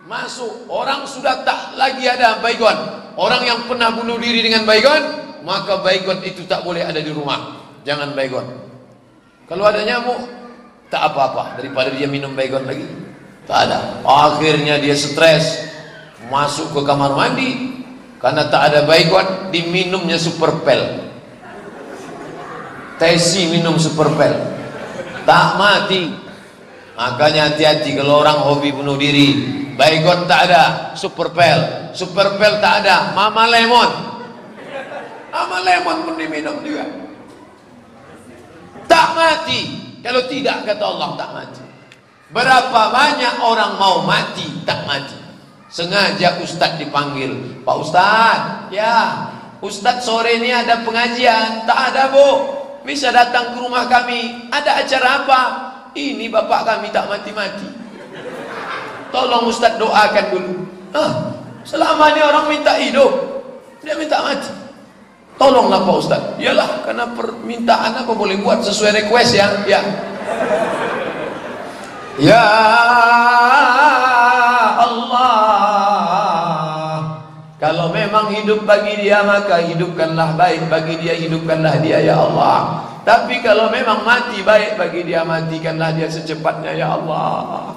Masuk, orang sudah tak lagi ada baygon. Orang yang pernah bunuh diri dengan baygon, maka baygon itu tak boleh ada di rumah. Jangan baygon. Kalau ada nyamuk, tak apa-apa daripada dia minum baygon lagi. Tak ada. Akhirnya dia stres, masuk ke kamar mandi. Karena tak ada baygon, diminumnya Superpel. Tesi minum Superpel, tak mati. Makanya hati-hati kalau orang hobi bunuh diri. Baygon tak ada, Superpel tak ada, Mama Lemon pun diminum juga. Tak mati. Kalau tidak, kata Allah, tak mati. Berapa banyak orang mau mati, tak mati. Sengaja Ustadz dipanggil, Pak Ustadz, ya Ustadz sore ini ada pengajian. Tak ada bu, bisa datang ke rumah kami. Ada acara apa? Ini bapak kami tak mati-mati. Tolong Ustadz doakan dulu. Selama ini orang minta hidup, dia minta mati. Tolonglah Pak Ustadz. Yalah, karena permintaan apa boleh buat sesuai request ya. Ya Allah, kalau memang hidup bagi dia maka hidupkanlah baik bagi dia, hidupkanlah dia ya Allah. Tapi kalau memang mati baik bagi dia, matikanlah dia secepatnya ya Allah.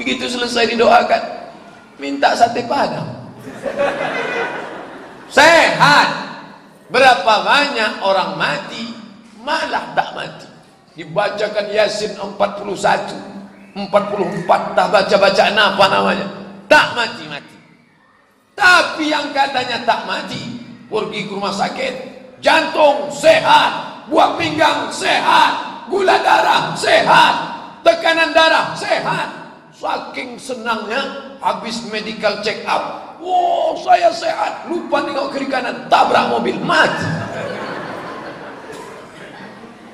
Begitu selesai didoakan, minta sate padang. Sehat. Berapa banyak orang mati malah tak mati. Dibacakan Yasin 41, 44, tak baca bacaan apa namanya, tak mati-mati. Tapi yang katanya tak mati, pergi ke rumah sakit, jantung sehat, buah pinggang sehat, gula darah sehat, tekanan darah sehat. Saking senangnya habis medical check up, wow saya sehat, lupa nengok kiri kanan, tabrak mobil, mati.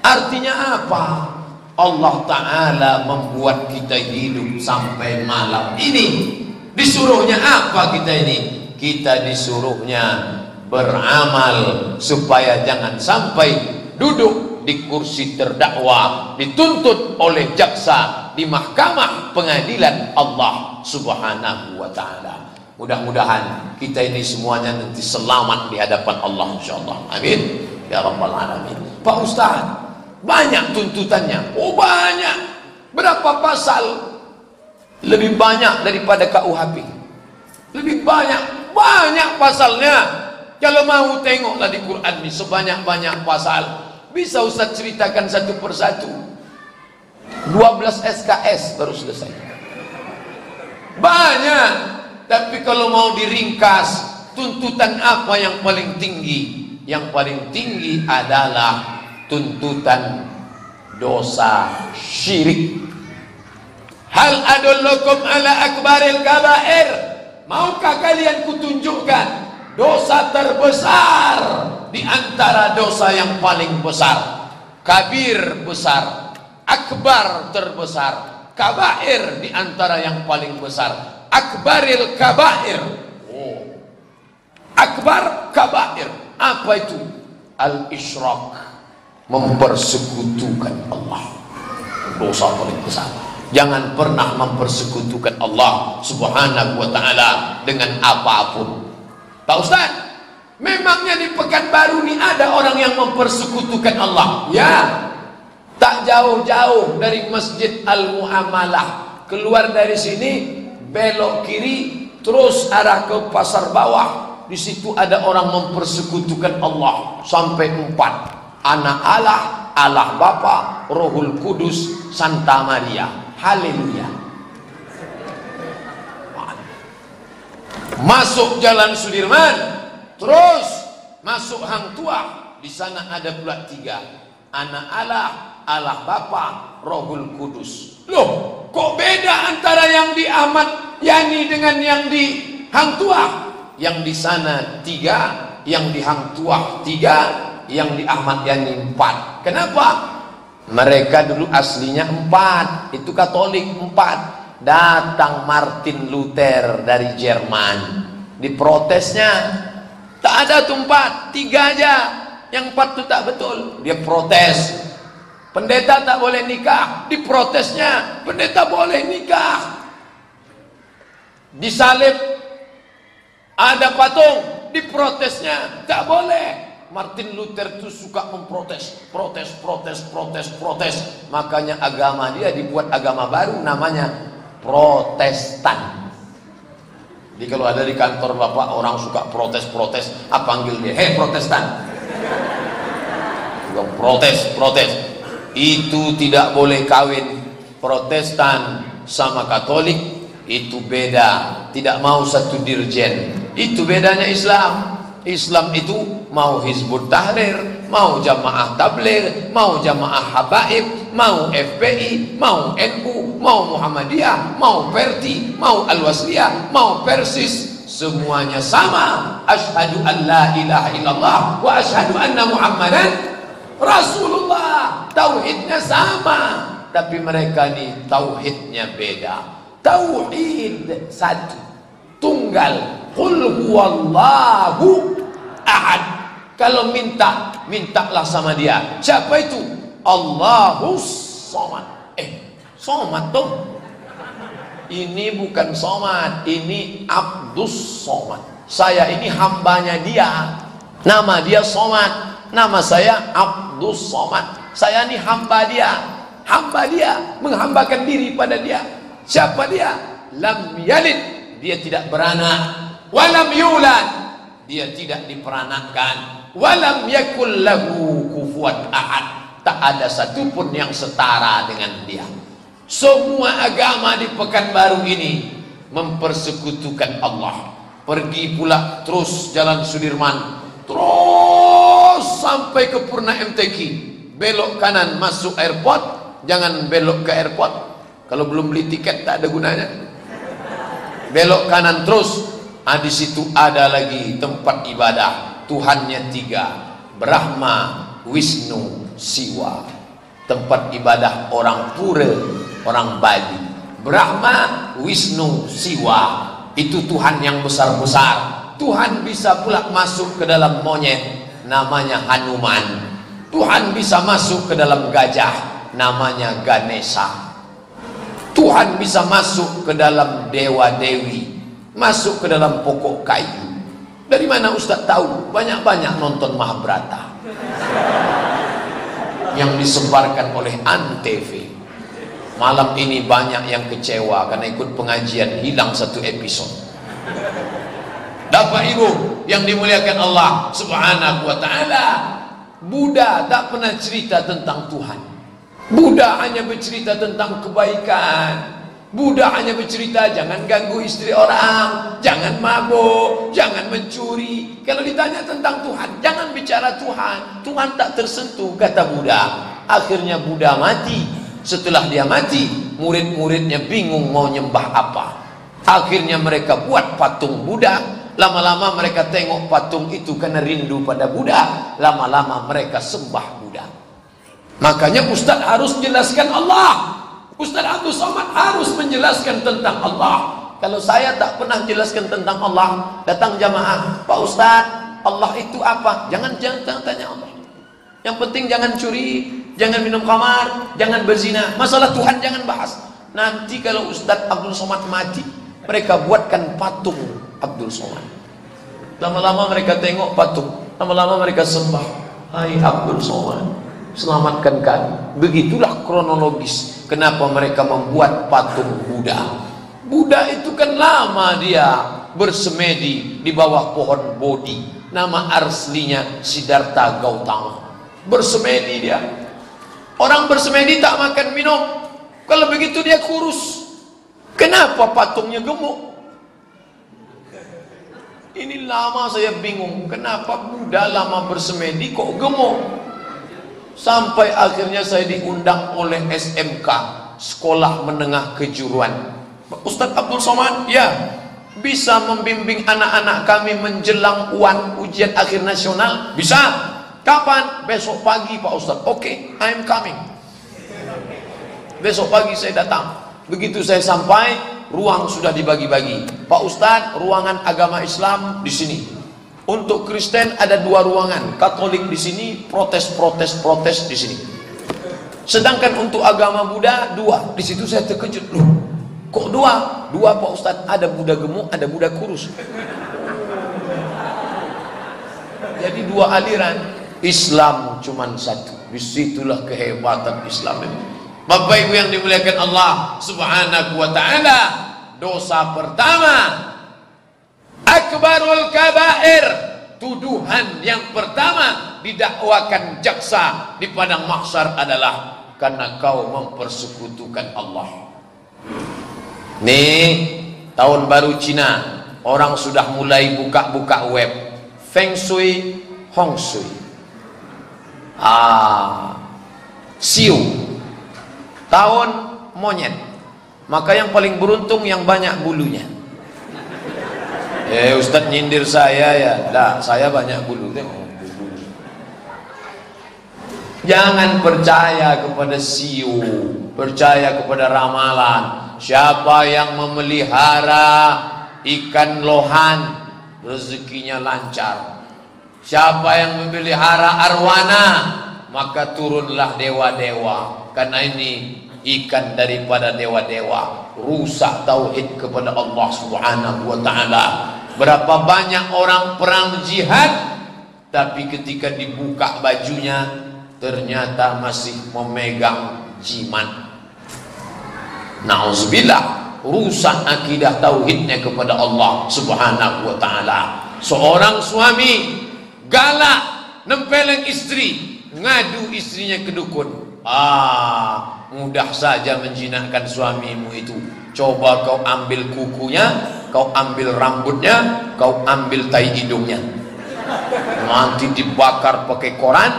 Artinya apa? Allah Ta'ala membuat kita hidup sampai malam ini. Disuruhnya apa kita ini? Kita disuruhnya beramal supaya jangan sampai duduk di kursi terdakwa, dituntut oleh jaksa di mahkamah pengadilan Allah Subhanahu wa Ta'ala. Mudah-mudahan kita ini semuanya nanti selamat di hadapan Allah insyaallah. Amin ya rabbal alamin. Pak Ustaz, banyak tuntutannya. Oh banyak. Berapa pasal? Lebih banyak daripada KUHP. Lebih banyak pasalnya. Kalau mau tengoklah di Quran ini sebanyak-banyak pasal. Bisa Ustaz ceritakan satu persatu. 12 SKS baru selesai. Banyak. Tapi kalau mau diringkas, tuntutan apa yang paling tinggi? Yang paling tinggi adalah tuntutan dosa syirik. Hal adullukum ala akbaril kabair. Maukah kalian kutunjukkan dosa terbesar di antara dosa yang paling besar? Kabir besar, akbar terbesar, kabair di antara yang paling besar. Akbaril kabair. Oh. Akbar kabair. Apa itu? Al-isyrak, mempersekutukan Allah. Dosa paling besar. Jangan pernah mempersekutukan Allah Subhanahu wa Ta'ala dengan apapun. Pak Ustaz, memangnya di Pekanbaru ini ada orang yang mempersekutukan Allah? Ya, tak jauh-jauh dari Masjid Al-Muamalah. Keluar dari sini, belok kiri, terus arah ke pasar bawah. Di situ ada orang mempersekutukan Allah sampai 4. Anak Allah, Allah Bapa, Rohul Kudus, Santa Maria. Haleluya. Masuk Jalan Sudirman, terus masuk Hang Tuah. Di sana ada pula 3. Anak Allah, Allah Bapa, Rohul Kudus. Loh, kok beda antara yang di Ahmad Yani dengan yang di Hang Tuah? Yang di sana 3, yang di Hang Tuah 3, yang di Ahmad Yani 4. Kenapa? Mereka dulu aslinya 4, itu Katolik 4. Datang Martin Luther dari Jerman, diprotesnya tak ada tuh 4, 3 aja. Yang 4 itu tak betul, dia protes. Pendeta tak boleh nikah, diprotesnya pendeta boleh nikah. Disalib ada patung, diprotesnya tak boleh. Martin Luther itu suka memprotes, protes. Makanya agama dia dibuat agama baru namanya Protestan. Jadi kalau ada di kantor bapak orang suka protes, panggil dia, hei Protestan. Protes. Itu tidak boleh kawin. Protestan sama Katolik itu beda. Tidak mau satu dirjen. Itu bedanya Islam. Islam itu mau Hizbut Tahrir, mau Jamaah Tabligh, mau Jamaah Habaib, mau FPI, mau NU, mau Muhammadiyah, mau Perti, mau Al-Wasliyah, mau Persis, semuanya sama. Asyhadu an la ilaha illallah wa asyhadu anna Muhammadan Rasulullah. Tauhidnya sama, tapi mereka ini tauhidnya beda. Tauhid satu, tunggal. Qul huwallahu ahad. Kalau mintalah sama dia. Siapa itu? Allahus Samad. Somad tuh. Ini bukan somad, ini Abdus Somad. Saya ini hambanya dia. Nama dia Somad, nama saya Abdus Somad. Saya ini hamba dia. Hamba dia, menghambakan diri pada dia. Siapa dia? Lam yalid, dia tidak beranak. Walam yulad, dia tidak diperanakkan. Walam yakul lahu kufuwan ahad, tak ada satupun yang setara dengan dia. Semua agama di Pekanbaru ini mempersekutukan Allah. Pergi pula terus jalan Sudirman, terus sampai ke Purna MTQ, belok kanan masuk airport. Jangan belok ke airport, kalau belum beli tiket tak ada gunanya. Belok kanan terus, di situ ada lagi tempat ibadah. Tuhannya 3, Brahma, Wisnu, Siwa. Tempat ibadah orang Pura, orang Bali. Brahma, Wisnu, Siwa, itu Tuhan yang besar-besar. Tuhan bisa pula masuk ke dalam monyet, namanya Hanuman. Tuhan bisa masuk ke dalam gajah, namanya Ganesha. Tuhan bisa masuk ke dalam dewa-dewi, masuk ke dalam pokok kayu. Dari mana Ustaz tahu? Banyak-banyak nonton Mahabharata yang disebarkan oleh Antv. Malam ini banyak yang kecewa karena ikut pengajian, hilang 1 episode. Bapak Ibu yang dimuliakan Allah Subhanahu wa ta'ala, Buddha tak pernah cerita tentang Tuhan. Buddha hanya bercerita tentang kebaikan. Buddha hanya bercerita jangan ganggu istri orang, jangan mabuk, jangan mencuri. Kalau ditanya tentang Tuhan, jangan bicara Tuhan. Tuhan tak tersentuh, kata Buddha. Akhirnya Buddha mati. Setelah dia mati, murid-muridnya bingung mau nyembah apa. Akhirnya mereka buat patung Buddha. Lama-lama mereka tengok patung itu karena rindu pada Buddha. Lama-lama mereka sembah Buddha. Makanya Ustaz harus jelaskan Allah. Ustaz Abdul Somad harus menjelaskan tentang Allah. Kalau saya tak pernah jelaskan tentang Allah, datang jamaah, Pak Ustaz, Allah itu apa? Jangan tanya Allah. Yang penting jangan curi, jangan minum khamar, jangan berzina. Masalah Tuhan jangan bahas. Nanti kalau Ustaz Abdul Somad mati, mereka buatkan patung Abdul Somad. Lama-lama mereka tengok patung, lama-lama mereka sembah. Hai Abdul Somad, selamatkan kami. Begitulah kronologis kenapa mereka membuat patung Buddha. Buddha itu kan lama dia bersemedi di bawah pohon Bodhi. Nama aslinya Siddhartha Gautama. Bersemedi dia. Orang bersemedi tak makan minum. Kalau begitu dia kurus. Kenapa patungnya gemuk? Ini lama saya bingung. Kenapa Buddha lama bersemedi kok gemuk? Sampai akhirnya saya diundang oleh SMK, Sekolah Menengah Kejuruan. Ustaz Abdul Somad, ya, bisa membimbing anak-anak kami menjelang ujian akhir nasional? Bisa. Kapan? Besok pagi Pak Ustaz. Oke, I'm coming. Besok pagi saya datang. Begitu saya sampai, ruang sudah dibagi-bagi. Pak Ustaz, ruangan agama Islam di sini. Untuk Kristen ada 2 ruangan, Katolik di sini, protes di sini. Sedangkan untuk agama Buddha 2. Di situ saya terkejut, loh, kok 2? 2 Pak Ustaz, ada Buddha gemuk, ada Buddha kurus. Jadi 2 aliran. Islam cuman 1. Disitulah kehebatan Islam ini. Bapak Ibu yang dimuliakan Allah Subhanahu wa ta'ala, dosa pertama, akbarul kabair, tuduhan yang pertama didakwakan jaksa di padang mahsyar adalah karena kau mempersekutukan Allah. Nih, tahun baru Cina, orang sudah mulai buka-buka web, Feng Shui, Hong Shui. Siu, tahun monyet. Maka yang paling beruntung yang banyak bulunya. Ustadz nyindir saya ya. Dah, saya banyak bulu. Jangan percaya kepada siu, percaya kepada ramalan. Siapa yang memelihara ikan lohan, rezekinya lancar. Siapa yang memelihara arwana, maka turunlah dewa-dewa. Karena ini ikan daripada dewa-dewa, rusak tauhid kepada Allah Subhanahu wa taala. Berapa banyak orang perang jihad, tapi ketika dibuka bajunya ternyata masih memegang jimat. Nauzubillah, rusak akidah tauhidnya kepada Allah Subhanahu wa taala. Seorang suami galak nempeleng istri, ngadu istrinya ke dukun. Mudah saja menjinakkan suamimu itu. Coba kau ambil kukunya, kau ambil rambutnya, kau ambil tai hidungnya, nanti dibakar pakai koran,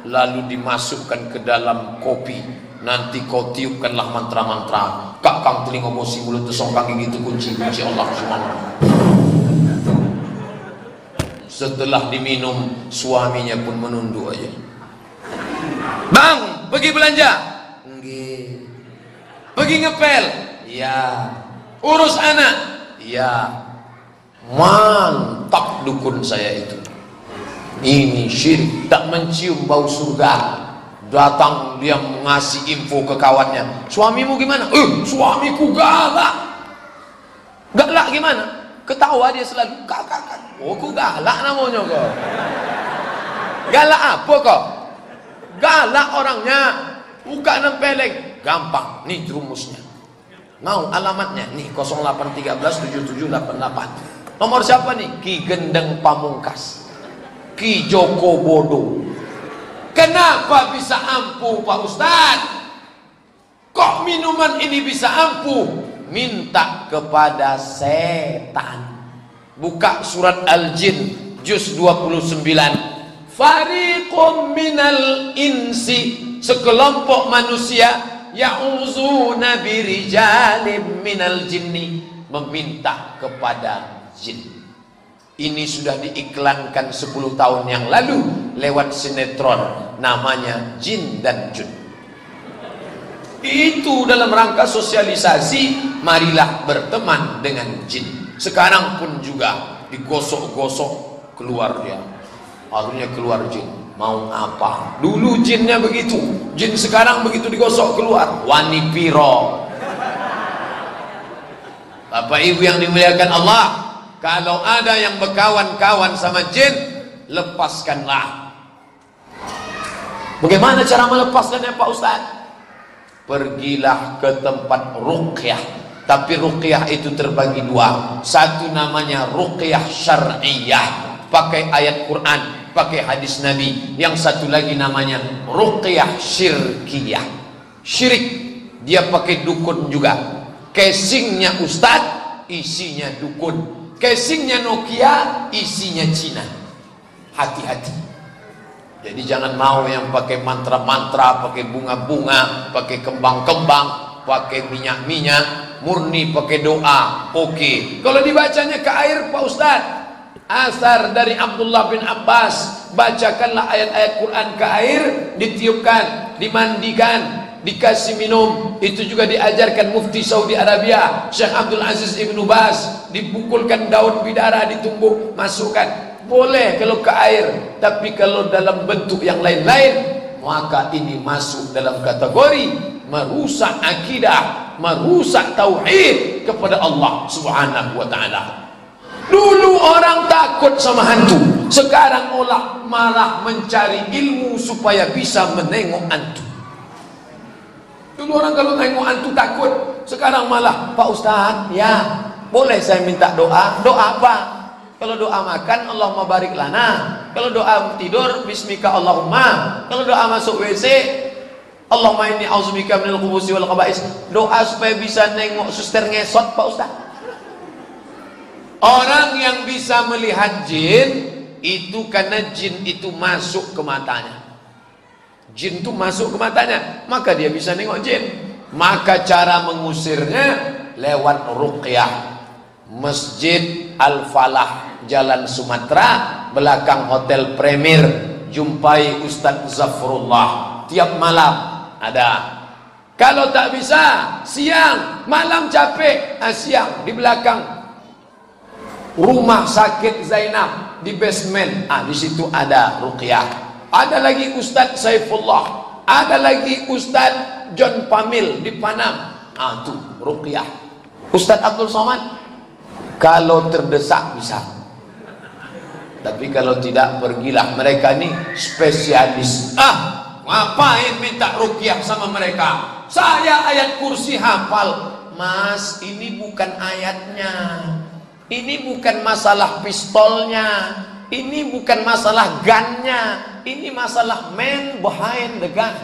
lalu dimasukkan ke dalam kopi. Nanti kau tiupkanlah mantra-mantra, kakang telinga bosi mulut tesongkang gitu, kunci-kunci Allah Subhanahu. Setelah diminum, suaminya pun menunduk aja. Bang, pergi belanja? Nggih. Pergi ngepel? Ya. Urus anak? Ya. Mantap dukun saya itu. Ini syirik, tak mencium bau surga. Datang dia ngasih info ke kawannya. Suamimu gimana? Suamiku galak. Galak gimana? Ketawa dia selalu. Kakak. Oh, ku galak namanya kok. Galak apa kok? Galak orangnya. Buka nempeleng. Gampang. Nih rumusnya. Mau alamatnya? Nih 08137788. Nomor siapa nih? Ki Gendeng Pamungkas, Ki Joko Bodo. Kenapa bisa ampuh Pak Ustadz? Kok minuman ini bisa ampuh? Minta kepada setan. Buka surat Al-Jin juz 29. Fariqum minal insi, sekelompok manusia, ya'uzuna birijalim minal jinni, meminta kepada jin. Ini sudah diiklankan 10 tahun yang lalu lewat sinetron namanya Jin dan Jun. Itu dalam rangka sosialisasi, marilah berteman dengan jin. Sekarang pun juga digosok-gosok keluar dia. Akhirnya keluar jin. Mau apa? Dulu jinnya begitu, jin sekarang begitu digosok keluar. Wani piro. Bapak Ibu yang dimuliakan Allah, kalau ada yang berkawan-kawan sama jin, lepaskanlah. Bagaimana cara melepaskannya Pak Ustaz? Pergilah ke tempat ruqyah. Tapi ruqyah itu terbagi dua. Satu namanya ruqyah syar'iyah, pakai ayat Quran, pakai hadis Nabi. Yang satu lagi namanya ruqyah syirkiyah. Syirik, dia pakai dukun juga. Casingnya Ustaz, isinya dukun. Casingnya Nokia, isinya Cina. Hati-hati. Jadi jangan mau yang pakai mantra-mantra, pakai bunga-bunga, pakai kembang-kembang, pakai minyak-minyak, murni pakai doa. Oke. Kalau dibacanya ke air Pak Ustaz, asar dari Abdullah bin Abbas, bacakanlah ayat-ayat Quran ke air, ditiupkan, dimandikan, dikasih minum. Itu juga diajarkan Mufti Saudi Arabia Syekh Abdul Aziz Ibnu Baz. Dipukulkan daun bidara, ditumbuk, masukkan. Boleh kalau ke air, tapi kalau dalam bentuk yang lain-lain, maka ini masuk dalam kategori merusak akidah, merusak tauhid kepada Allah Subhanahu wa taala. Dulu orang takut sama hantu, sekarang malah mencari ilmu supaya bisa menengok hantu. Dulu orang kalau nengok hantu takut, sekarang malah, Pak Ustaz, ya boleh saya minta doa? Doa apa? Kalau doa makan, Allahumma barik lana. Kalau doa tidur, bismika Allahumma. Kalau doa masuk WC, Allahumma inni auzubika minal khubusi wal khaba'is. Doa supaya bisa nengok suster ngesot Pak Ustaz. Orang yang bisa melihat jin itu karena jin itu masuk ke matanya. Jin itu masuk ke matanya, maka dia bisa nengok jin. Maka cara mengusirnya lewat ruqyah. Masjid Al-Falah, Jalan Sumatera, belakang Hotel Premier. Jumpai Ustadz Zafrullah tiap malam ada. Kalau tak bisa, siang, malam capek, siang di belakang Rumah Sakit Zainab di basement. Di situ ada ruqyah. Ada lagi Ustadz Saifullah, ada lagi Ustadz John Pamil di Panam. Ah tuh ruqyah. Ustadz Abdul Somad kalau terdesak bisa. Tapi kalau tidak, pergilah, mereka ini spesialis. Ngapain minta ruqyah sama mereka? Saya ayat kursi hafal. Mas, ini bukan ayatnya. Ini bukan masalah pistolnya. Ini bukan masalah gunnya. Ini masalah man behind the gun.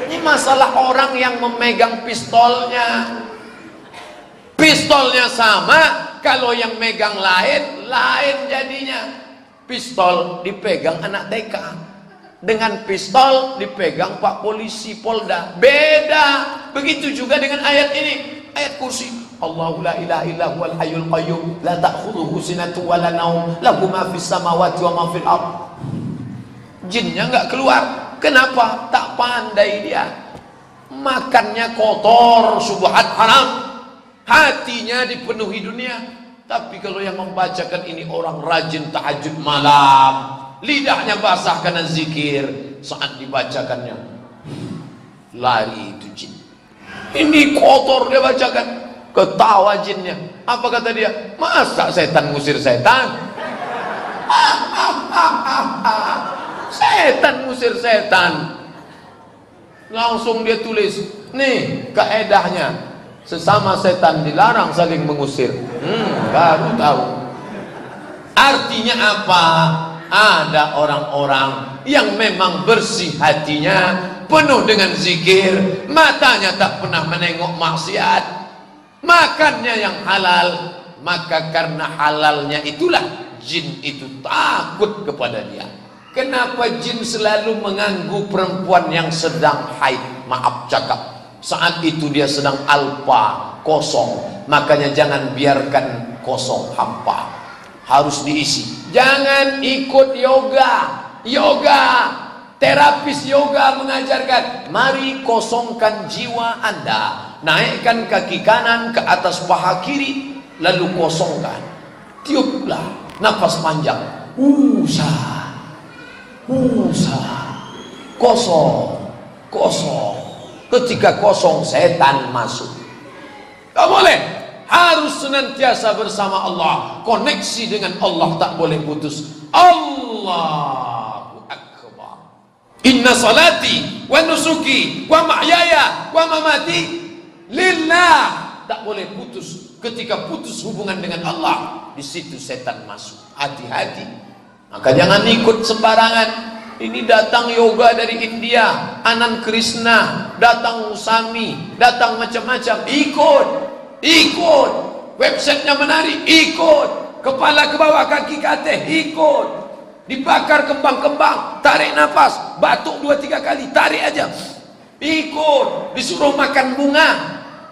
Ini masalah orang yang memegang pistolnya. Pistolnya sama, kalau yang megang lain jadinya. Pistol dipegang anak TK, dengan pistol dipegang Pak Polisi Polda, beda. Begitu juga dengan ayat ini, ayat kursi. Allahu la ilaha illa huwal hayyul qayyum la ta'khudhuhu sinatun wa la naum lahu ma fis samawati wa ma fil ardh. Jinnya enggak keluar. Kenapa? Tak pandai dia. Makannya kotor, syubhat haram. Hatinya dipenuhi dunia. Tapi kalau yang membacakan ini orang rajin tahajud malam, lidahnya basah karena zikir, saat dibacakannya lari itu jin. Ini kotor dia bacakan, ketawa jinnya. Apa kata dia? Masa setan ngusir setan? Setan ngusir setan. Langsung dia tulis, nih kaedahnya, sesama setan dilarang saling mengusir. Baru tahu. Artinya apa? Ada orang-orang yang memang bersih hatinya, penuh dengan zikir, matanya tak pernah menengok maksiat, makannya yang halal. Maka karena halalnya itulah jin itu takut kepada dia. Kenapa jin selalu mengganggu perempuan yang sedang haid? Maaf cakap, saat itu dia sedang alpa, kosong. Makanya jangan biarkan kosong, hampa, harus diisi. Jangan ikut yoga. Terapis yoga mengajarkan, mari kosongkan jiwa Anda, naikkan kaki kanan ke atas paha kiri, lalu kosongkan. Tiuplah nafas panjang, kosong. Ketika kosong, setan masuk. Tak boleh. Harus senantiasa bersama Allah. Koneksi dengan Allah tak boleh putus. Allahu Akbar. Inna salati wa nusuki wa mahyaya wa mamati lillah. Tak boleh putus. Ketika putus hubungan dengan Allah, di situ setan masuk. Hati-hati. Maka jangan ikut sembarangan. Ini datang yoga dari India, Anand Krishna, datang Usami, datang macam-macam. Ikut. Websitenya menarik, ikut. Kepala ke bawah, kaki ke atas, ikut. Dibakar kembang-kembang, tarik nafas, batuk 2-3 kali, tarik aja. Ikut. Disuruh makan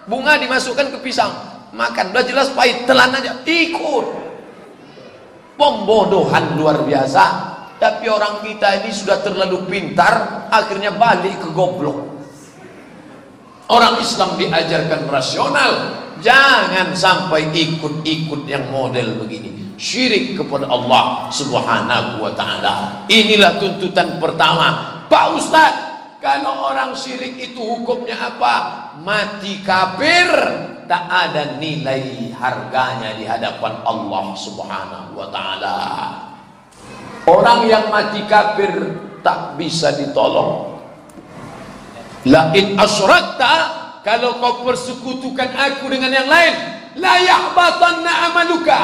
bunga dimasukkan ke pisang, makan, udah jelas pahit, telan aja. Ikut. Pembodohan luar biasa. Tapi orang kita ini sudah terlalu pintar, akhirnya balik ke goblok. Orang Islam diajarkan rasional. Jangan sampai ikut-ikut yang model begini. Syirik kepada Allah Subhanahu wa ta'ala. Inilah tuntutan pertama. Pak Ustadz, kalau orang syirik itu hukumnya apa? Mati kafir. Tak ada nilai harganya di hadapan Allah Subhanahu wa ta'ala. Orang yang mati kafir tak bisa ditolong. La in asyrakta, kalau kau persekutukan aku dengan yang lain, la yahbatanna amaluka,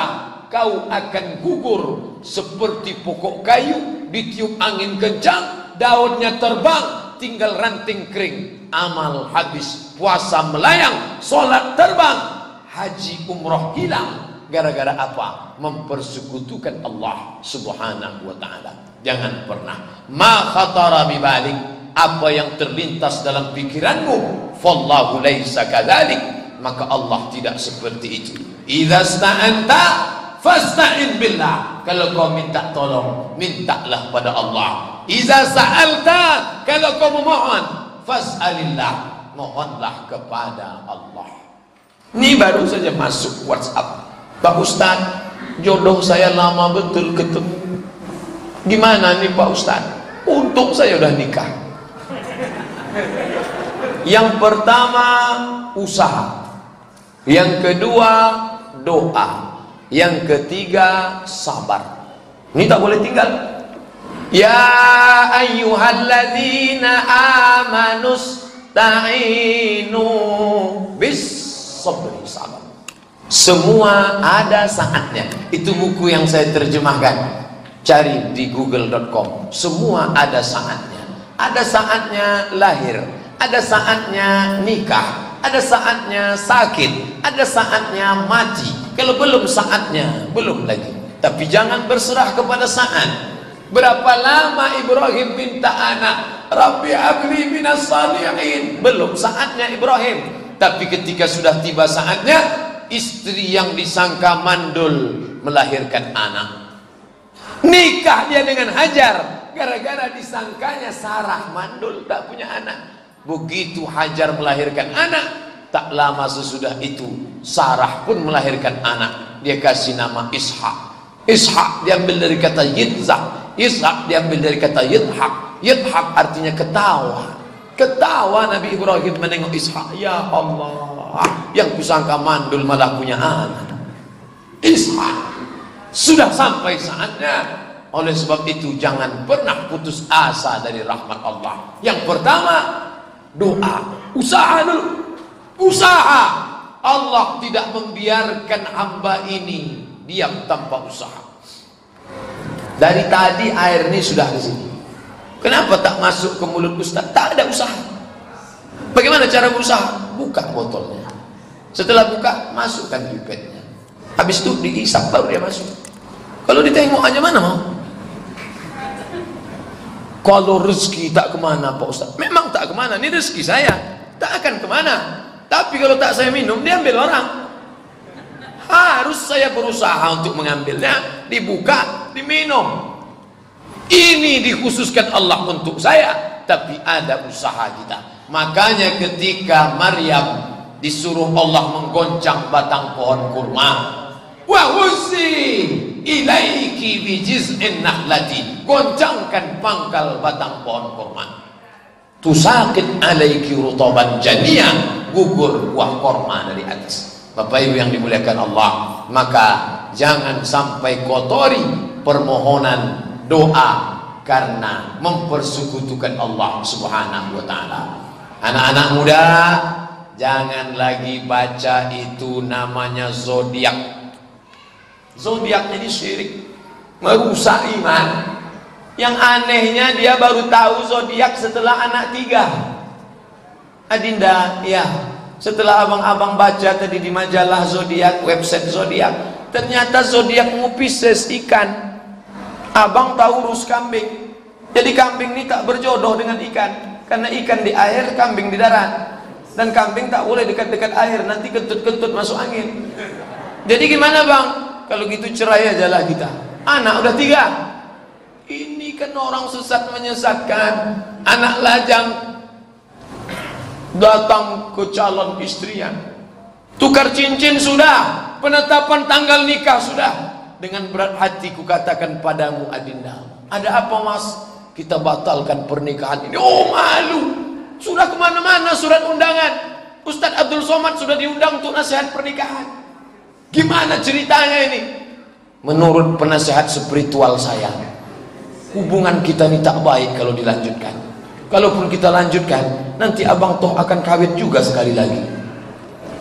kau akan gugur seperti pokok kayu ditiup angin kencang, daunnya terbang, tinggal ranting kering. Amal habis, puasa melayang, sholat terbang, haji umroh hilang. Gara-gara apa? Mempersekutukan Allah Subhanahu wa ta'ala. Jangan pernah. Ma khatara bibalik, apa yang terlintas dalam pikiranmu, fallahu laisa kadzalik, maka Allah tidak seperti itu. Idza sta'anta fasta'in billah, kalau kau minta tolong, mintalah pada Allah. Idza sa'alta, kalau kau memohon, fas'alillah, mohonlah kepada Allah. Ini baru saja masuk WhatsApp. Pak Ustadz, jodoh saya lama betul ketemu. Gimana nih Pak Ustadz? Untung saya udah nikah. Yang pertama usaha, yang kedua doa, yang ketiga sabar. Ini tak boleh tinggal. Ya ayyuhalladzina amanus ta'inu bis sabri, sabar. Semua ada saatnya. Itu buku yang saya terjemahkan. Cari di google.com. Semua ada saatnya. Ada saatnya lahir, ada saatnya nikah, ada saatnya sakit, ada saatnya mati. Kalau belum saatnya, belum lagi. Tapi jangan berserah kepada saat. Berapa lama Ibrahim minta anak? Rabbi habli minas salihin. Belum saatnya Ibrahim. Tapi ketika sudah tiba saatnya, istri yang disangka mandul melahirkan anak. Nikah dia dengan Hajar. Gara-gara disangkanya Sarah mandul, tak punya anak. Begitu Hajar melahirkan anak, tak lama sesudah itu Sarah pun melahirkan anak. Dia kasih nama Ishak. Ishak diambil dari kata Yitzhak. Ishak diambil dari kata Yidhak. Yidhak artinya ketawa. Ketawa Nabi Ibrahim menengok Ishak. Ya Allah, yang kusangka mandul malah punya anak. Ishak. Sudah sampai saatnya. Oleh sebab itu jangan pernah putus asa dari rahmat Allah. Yang pertama doa, usaha dulu. Usaha. Allah tidak membiarkan hamba ini diam tanpa usaha. Dari tadi air ini sudah di sini. Kenapa tak masuk ke mulut Ustaz? Tak ada usaha. Bagaimana cara berusaha? Buka botolnya. Setelah buka, masukkan pipetnya. Habis itu diisap baru dia masuk. Kalau ditengok aja mana mau? Kalau rezeki tak kemana Pak Ustaz? Memang tak kemana, ini rezeki saya, tak akan kemana. Tapi kalau tak saya minum, diambil orang. Harus saya berusaha untuk mengambilnya, dibuka, diminum. Ini dikhususkan Allah untuk saya, tapi ada usaha kita. Makanya ketika Maryam disuruh Allah menggoncang batang pohon kurma, wa husi ilaiki bijiz'in nahlati, goncangkan pangkal batang pohon kurma, tusaqit alaiki rutaban janiyan, gugur buah kurma dari atas. Bapak Ibu yang dimuliakan Allah, maka jangan sampai kotori permohonan doa karena mempersekutukan Allah Subhanahu wa taala. Anak-anak muda, jangan lagi baca itu namanya zodiak. Zodiak ini syirik, merusak iman. Yang anehnya dia baru tahu zodiak setelah anak 3. Adinda, ya, setelah abang-abang baca tadi di majalah zodiak, website zodiak, ternyata zodiakmu Pisces, ikan. Abang tahu urus kambing. Jadi kambing ini tak berjodoh dengan ikan, karena ikan di air, kambing di darat. Dan kambing tak boleh dekat-dekat air, nanti kentut-kentut masuk angin. Jadi gimana bang? Kalau gitu cerai aja lah kita. Anak udah 3. Ini kan orang sesat menyesatkan. Anak lajang datang ke calon istrinya, tukar cincin sudah, penetapan tanggal nikah sudah. Dengan berat hati ku katakan padamu Adinda, ada apa mas? Kita batalkan pernikahan ini. Oh malu, sudah kemana-mana surat undangan. Ustadz Abdul Somad sudah diundang untuk nasihat pernikahan. Gimana ceritanya ini? Menurut penasehat spiritual saya, hubungan kita ini tak baik kalau dilanjutkan. Kalaupun kita lanjutkan, nanti abang toh akan kawin juga sekali lagi.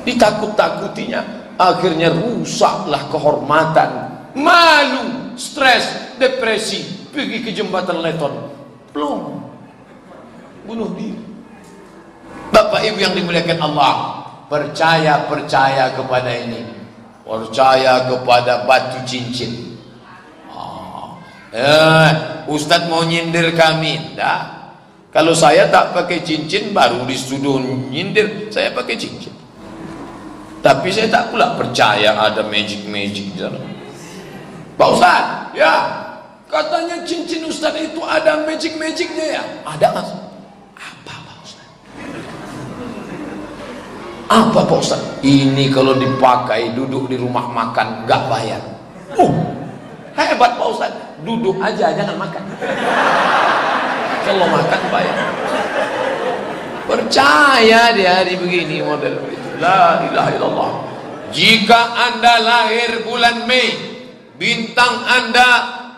Ditakut-takutinya, akhirnya rusaklah kehormatan, malu, stres, depresi, pergi ke jembatan Leton, belum bunuh diri. Bapak Ibu yang dimuliakan Allah, percaya kepada ini. Percaya kepada batu cincin. Ustadz mau nyindir kami. Dah. Kalau saya tak pakai cincin, baru disuruh nyindir, saya pakai cincin. Tapi saya tak pula percaya ada magic-magic di dalam. Pak Ustadz, ya, katanya cincin Ustadz itu ada magic-magicnya ya? Ada mas? Apa Pak Ustadz? Apa Pak Ustadz? Ini kalau dipakai duduk di rumah makan gak bayar. Hebat Pak Ustadz. Duduk aja jangan makan. Kalau makan bayar. Percaya di hari begini model begitu. La ilaha illallah. Jika Anda lahir bulan Mei, bintang Anda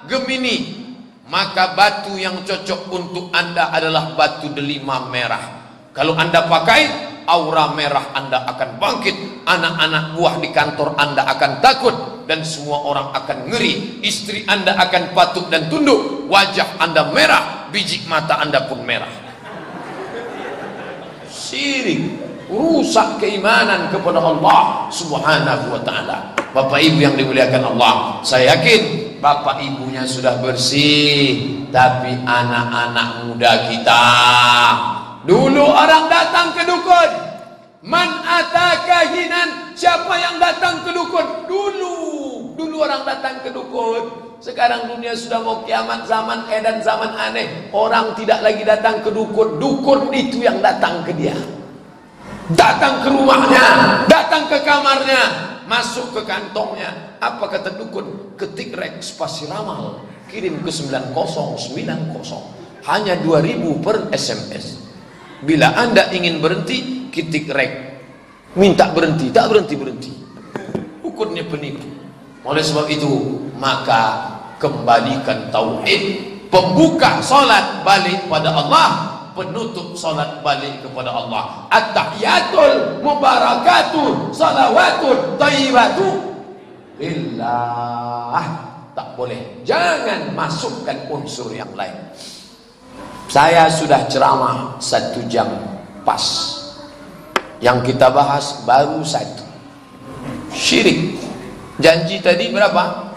Gemini, maka batu yang cocok untuk Anda adalah batu delima merah. Kalau Anda pakai, aura merah Anda akan bangkit. Anak-anak buah di kantor Anda akan takut, dan semua orang akan ngeri. Istri Anda akan patuh dan tunduk. Wajah Anda merah, biji mata Anda pun merah. Syirik, rusak keimanan kepada Allah Subhanahu wa ta'ala. Bapak Ibu yang dimuliakan Allah, saya yakin bapak ibunya sudah bersih, tapi anak-anak muda kita, dulu orang datang ke dukun, man ataka hinan, siapa yang datang ke dukun? Dulu orang datang ke dukun. Sekarang dunia sudah mau kiamat, zaman edan, zaman aneh. Orang tidak lagi datang ke dukun. Dukun itu yang datang ke dia. Datang ke rumahnya, datang ke kamarnya, masuk ke kantongnya. Apa kata dukun? Ketik rek spasi ramal, kirim ke 9090. Hanya 2000 per SMS. Bila Anda ingin berhenti, ketik rek, minta berhenti, tak berhenti. Dukunnya penipu. Oleh sebab itu, maka kembalikan tauhid. Pembuka salat balik pada Allah, penutup salat balik kepada Allah. At-tahiyatul mubarakatuh salawatun thayyibatu lillah. Tak boleh, jangan masukkan unsur yang lain. Saya sudah ceramah 1 jam pas. Yang kita bahas baru 1. Syirik. Janji tadi berapa?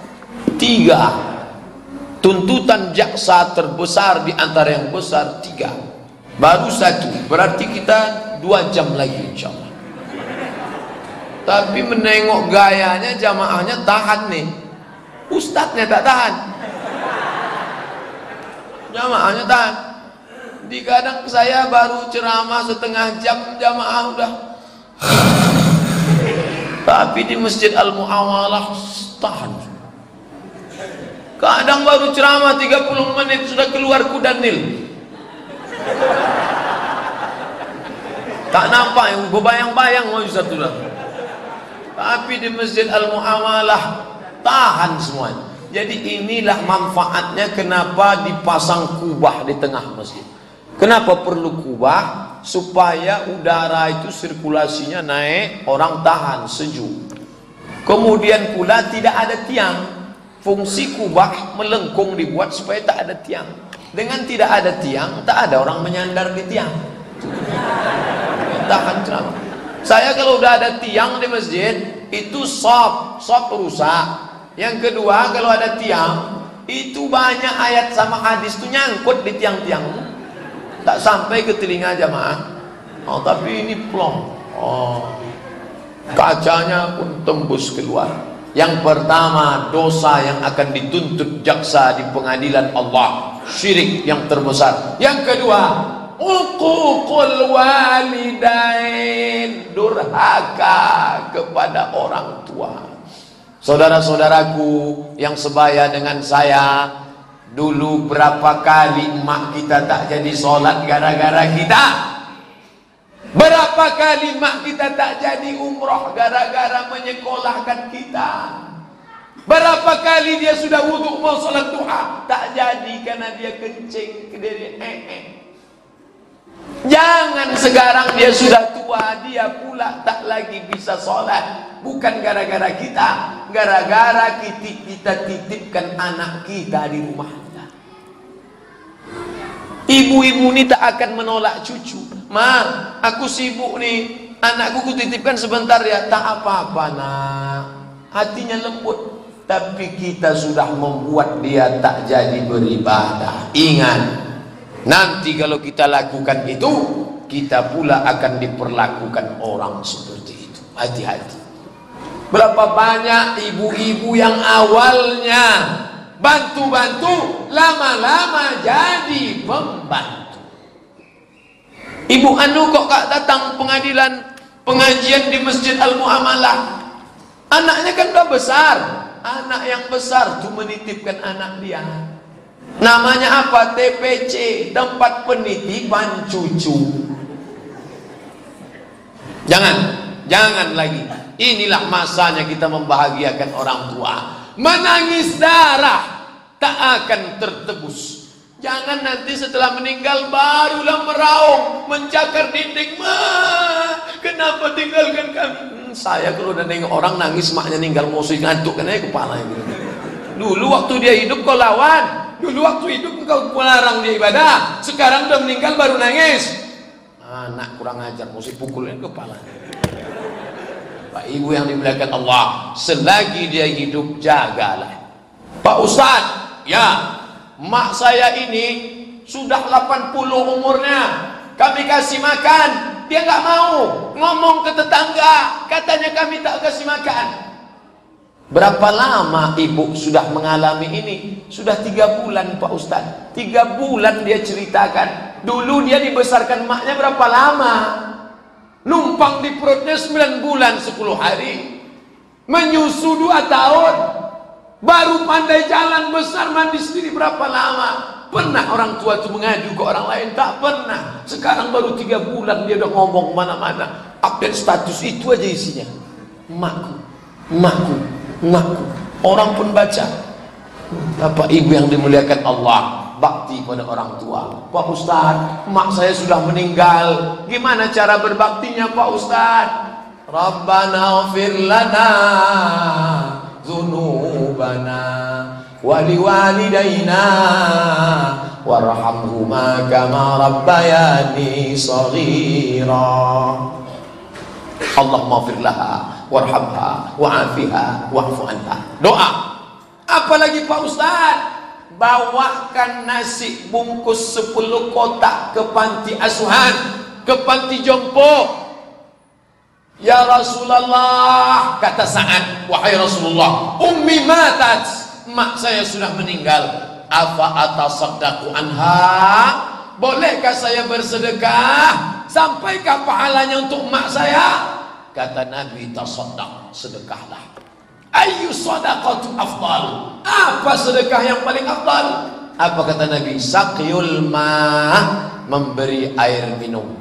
3. Tuntutan jaksa terbesar di antara yang besar 3. Baru 1. Berarti kita 2 jam lagi insyaallah. Tapi menengok gayanya jamaahnya tahan nih. Ustadznya tak tahan. Jamaahnya tahan. Di kadang saya baru ceramah setengah jam, jamaah udah. Tapi di Masjid Al-Mu'awalah tahan. Kadang baru ceramah 30 menit sudah keluar kuda Nil. Tak nampak, yang berbayang-bayang mau Ustaz sudah. Tapi di Masjid Al-Mu'awalah tahan semuanya. Jadi inilah manfaatnya kenapa dipasang kubah di tengah masjid. Kenapa perlu kubah? Supaya udara itu sirkulasinya naik, orang tahan sejuk. Kemudian pula tidak ada tiang. Fungsi kubah melengkung dibuat supaya tak ada tiang. Dengan tidak ada tiang, tak ada orang menyandar di tiang. Tahan ceramah. Saya kalau udah ada tiang di masjid, itu sop rusak. Yang kedua, kalau ada tiang, itu banyak ayat sama hadis itu nyangkut di tiang-tiang. Tak sampai ke telinga jamaah. Oh, tapi ini plong. Oh, kacanya pun tembus keluar. Yang pertama, dosa yang akan dituntut jaksa di pengadilan Allah, syirik yang terbesar. Yang kedua, uququl walidain, durhaka kepada orang tua. Saudara-saudaraku yang sebaya dengan saya, dulu berapa kali emak kita tak jadi sholat gara-gara kita? Berapa kali emak kita tak jadi umroh gara-gara menyekolahkan kita? Berapa kali dia sudah wudhu mau sholat duha tak jadi karena dia kencing dari Jangan sekarang dia sudah tua, dia pula tak lagi bisa sholat. Bukan gara-gara kita, gara-gara kita titipkan anak kita di rumah. Ibu-ibu ini tak akan menolak cucu. Ma, aku sibuk nih, anakku kutitipkan sebentar ya. Tak apa-apa nak, hatinya lembut. Tapi kita sudah membuat dia tak jadi beribadah. Ingat, nanti kalau kita lakukan itu, kita pula akan diperlakukan orang seperti itu. Hati-hati. Berapa banyak ibu-ibu yang awalnya bantu-bantu, lama-lama jadi pembantu. Ibu anu kok gak datang pengadilan, pengajian di Masjid Al-Mu'amalah? Anaknya kan udah besar. Anak yang besar tuh menitipkan anak dia. Namanya apa? TPC, tempat penitipan cucu. Jangan lagi. Inilah masanya kita membahagiakan orang tua. Menangis darah tak akan tertebus. Jangan nanti setelah meninggal barulah meraung, mencakar dinding. Kenapa tinggalkan kami? Saya kalau udah nengok orang nangis maknya ninggal musuh ngantuk kan aja kepala gitu. Dulu waktu dia hidup kau lawan, dulu waktu hidup kau melarang dia ibadah, sekarang udah meninggal baru nangis. Anak kurang ajar, mesti pukulin kepala. Pak Ibu yang dimuliakan Allah, selagi dia hidup jagalah. Pak Ustadz, ya, mak saya ini sudah 80 umurnya, kami kasih makan, dia nggak mau. Ngomong ke tetangga, katanya kami tak kasih makan. Berapa lama ibu sudah mengalami ini? Sudah 3 bulan Pak Ustadz. 3 bulan dia ceritakan. Dulu dia dibesarkan maknya berapa lama? Numpang di perutnya 9 bulan 10 hari, menyusu 2 tahun, baru pandai jalan besar mandi sendiri berapa lama? Pernah orang tua itu mengadu ke orang lain? Tak pernah. Sekarang baru 3 bulan dia udah ngomong mana-mana, update status itu aja isinya. Emakku, emakku, emakku. Orang pun baca. Bapak Ibu yang dimuliakan Allah, bakti pada orang tua. Pak Ustadz, emak saya sudah meninggal, gimana cara berbaktinya Pak Ustadz? Rabbana ighfir lana dzunubana waliwalidayna warhamhuma kama rabbayani shaghira. Allahumma ighfir laha warhamha wa'afiha wa'fu anha. Doa. Apalagi Pak Ustadz, bawakan nasi bungkus 10 kotak ke panti asuhan, ke panti jompo. Ya Rasulullah, kata Sa'ad, wahai Rasulullah, ummi matat, mak saya sudah meninggal, afa atasaddaqu anha, bolehkah saya bersedekah? Sampaikah pahalanya untuk mak saya? Kata Nabi, tasaddaq, sedekahlah. Ayu sadaqatu afdal, apa sedekah yang paling afdal? Apa kata Nabi? Saqyul ma', memberi air minum.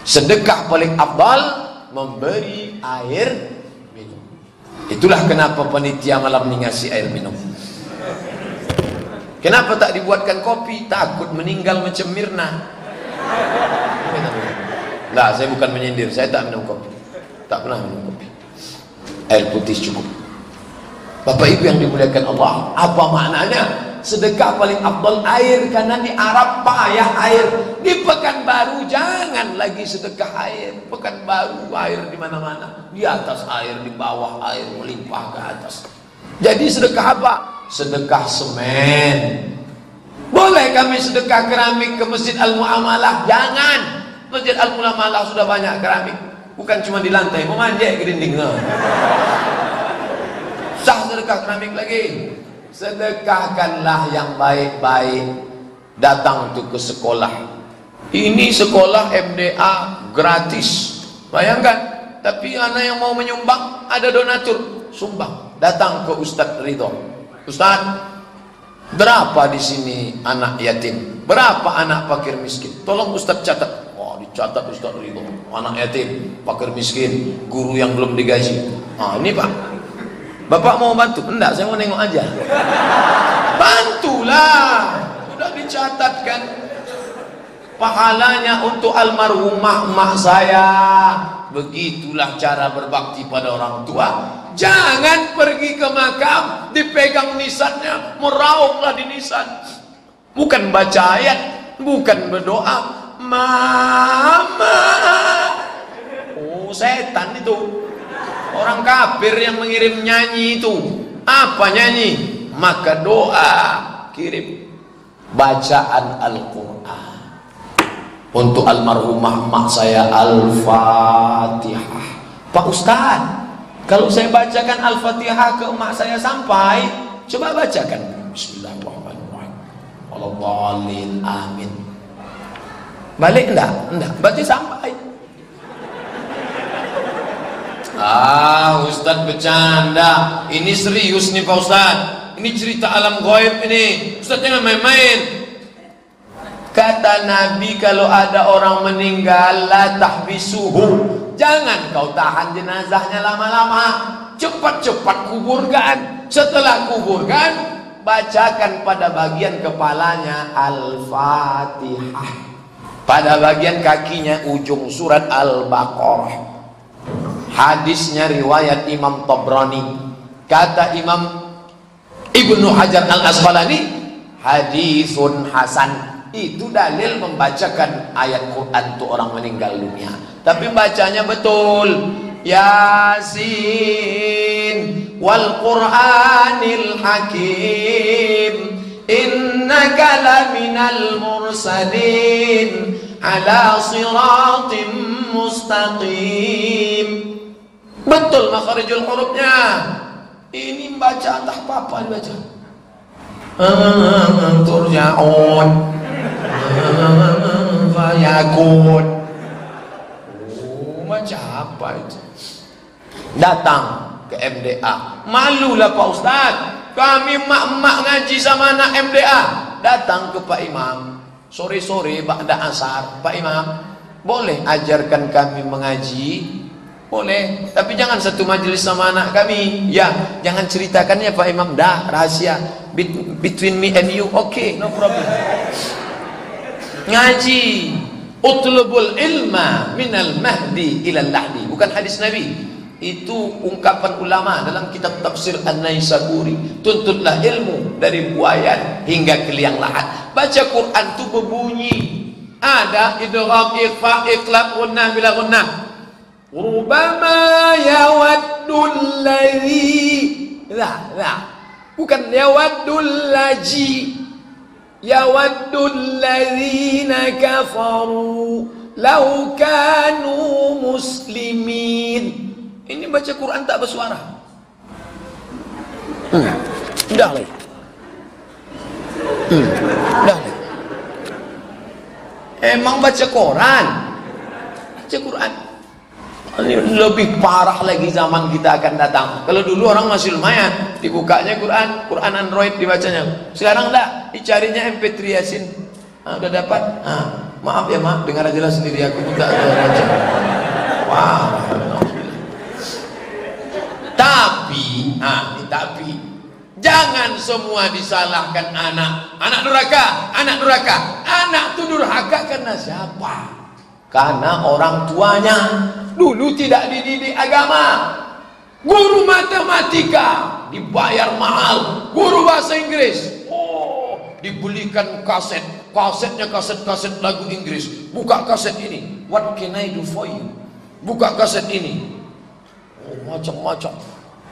Sedekah paling afdal memberi air minum. Itulah kenapa panitia malam ini ngasih air minum. Kenapa tak dibuatkan kopi? Takut meninggal macam Mirna. Nah, saya bukan menyindir, saya tak minum kopi, tak pernah minum kopi. Air putih cukup. Bapak Ibu yang dimuliakan Allah, apa maknanya? Sedekah paling afdal air, karena di Arab payah air. Di Pekanbaru jangan lagi sedekah air. Pekanbaru air di mana-mana, di atas air, di bawah air, melimpah ke atas. Jadi sedekah apa? Sedekah semen. Boleh kami sedekah keramik ke Masjid Al-Mu'amalah? Jangan. Masjid Al-Mu'amalah sudah banyak keramik, bukan cuma di lantai, memanjat ke dinding. Sah sedekah keramik lagi. Sedekahkanlah yang baik-baik. Datang tuh ke sekolah. Ini sekolah MDA gratis. Bayangkan. Tapi anak yang mau menyumbang, ada donatur, sumbang. Datang ke Ustadz Ridho. Ustadz, berapa di sini anak yatim? Berapa anak fakir miskin? Tolong Ustadz catat. Wah, dicatat Ustadz Ridho. Anak yatim, fakir miskin, guru yang belum digaji. Ini Pak, Bapak mau bantu? Enggak, saya mau nengok aja. Bantulah. Sudah dicatatkan pahalanya untuk almarhumah emak saya. Begitulah cara berbakti pada orang tua. Jangan pergi ke makam, dipegang nisannya, meraunglah di nisan. Bukan baca ayat, bukan berdoa. Mama. Oh, setan itu. Orang kafir yang mengirim nyanyi itu. Apa nyanyi? Maka doa kirim bacaan Al-Quran untuk almarhumah mak saya, Al-Fatihah. Pak Ustadz, kalau saya bacakan Al-Fatihah ke emak saya sampai, coba bacakan Bismillahirrahmanirrahim, Waladhdallin, amin. Balik enggak? Enggak, berarti sampai. Ustadz bercanda. Ini serius nih Pak Ustadz. Ini cerita alam gaib ini. Ustadz jangan main-main. Kata Nabi, kalau ada orang meninggal, la tahbisuhu, jangan kau tahan jenazahnya lama-lama, cepat-cepat kuburkan. Setelah kuburkan, bacakan pada bagian kepalanya Al-Fatihah, pada bagian kakinya ujung surat Al-Baqarah. Hadisnya riwayat Imam Tabrani. Kata Imam Ibnu Hajar Al-Asqalani, hadisun hasan. Itu dalil membacakan ayat Quran untuk orang meninggal dunia. Tapi bacanya betul. Yasin wal Qur'anil Hakim, innaka laminal mursalin ala siratim mustaqim. Betul makharijul hurufnya. Ini baca entah apa dibaca. Turja'un fayakun. Macam apa itu? Datang ke MDA. Malulah Pak Ustaz, kami mak-mak ngaji sama anak MDA. Datang ke Pak Imam sore-sore ba'da asar. Pak Imam, boleh ajarkan kami mengaji? Boleh, tapi jangan satu majelis sama anak kami. Ya, jangan ceritakannya Pak Imam. Dah, rahasia between me and you. Okay, no problem. Ngaji, utlubul ilma minal mahdi ilal lahdi. Bukan hadis Nabi, itu ungkapan ulama dalam kitab tafsir An-Naisaburi. Tuntutlah ilmu dari buayan hingga ke liang lahat. Baca Quran itu berbunyi. Ada idgham, ikhfa, iqlab, gunnah bila gunnah. Rubama yawaddul ladzi, bukan yawaddul laji, yawaddul ladzina kafaru law kanu muslimin. Ini baca Quran tak bersuara. Dah lagi. Dah lagi. Emang baca Quran? Baca Quran. Ini lebih parah lagi zaman kita akan datang. Kalau dulu orang masih lumayan, dibukanya Quran Android dibacanya. Sekarang enggak, dicarinya MP3 Yasin. Udah dapat. Maaf ya Mak, dengar aja lah sendiri, aku minta baca. Wah. Tapi jangan semua disalahkan anak durhaka. Anak itu durhaka karena siapa? Karena orang tuanya dulu tidak dididik agama. Guru matematika dibayar mahal, guru bahasa Inggris dibelikan kasetnya kaset lagu Inggris. Buka kaset ini, what can I do for you? Buka kaset ini, macam-macam.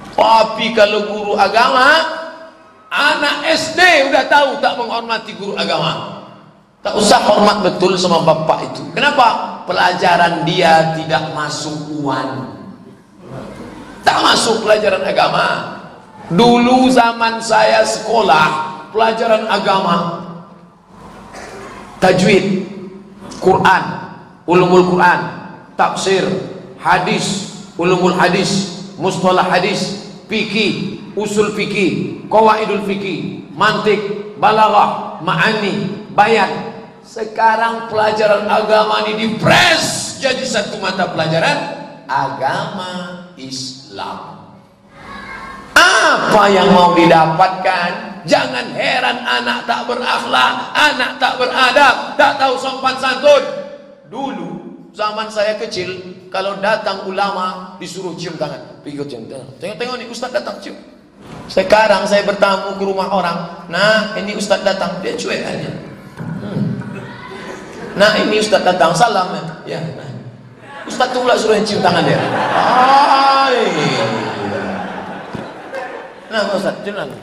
Tapi kalau guru agama, anak SD udah tahu tak menghormati guru agama. Tak usah hormat betul sama bapak itu. Kenapa? Pelajaran dia tidak masuk UAN. Tak masuk pelajaran agama. Dulu zaman saya sekolah, pelajaran agama, tajwid, Quran, ulumul Quran, tafsir, hadis, ulumul hadis, mustalah hadis, fikih, usul fikih, qawaidul fikih, mantik, balaghah, ma'ani, bayan. Sekarang pelajaran agama ini dipres jadi satu mata pelajaran agama Islam. Apa yang mau didapatkan? Jangan heran anak tak berakhlak, anak tak beradab, tak tahu sopan santun. Dulu zaman saya kecil, kalau datang ulama disuruh cium tangan, pikir cium tangan. Tengok nih Ustaz datang cium. Sekarang saya bertamu ke rumah orang, nah ini Ustaz datang, dia cuek aja. Nah ini Ustaz datang, salam ya. Nah, Ustaz tuh pula suruh cium tangan dia. Nah Ustaz, cium tangan.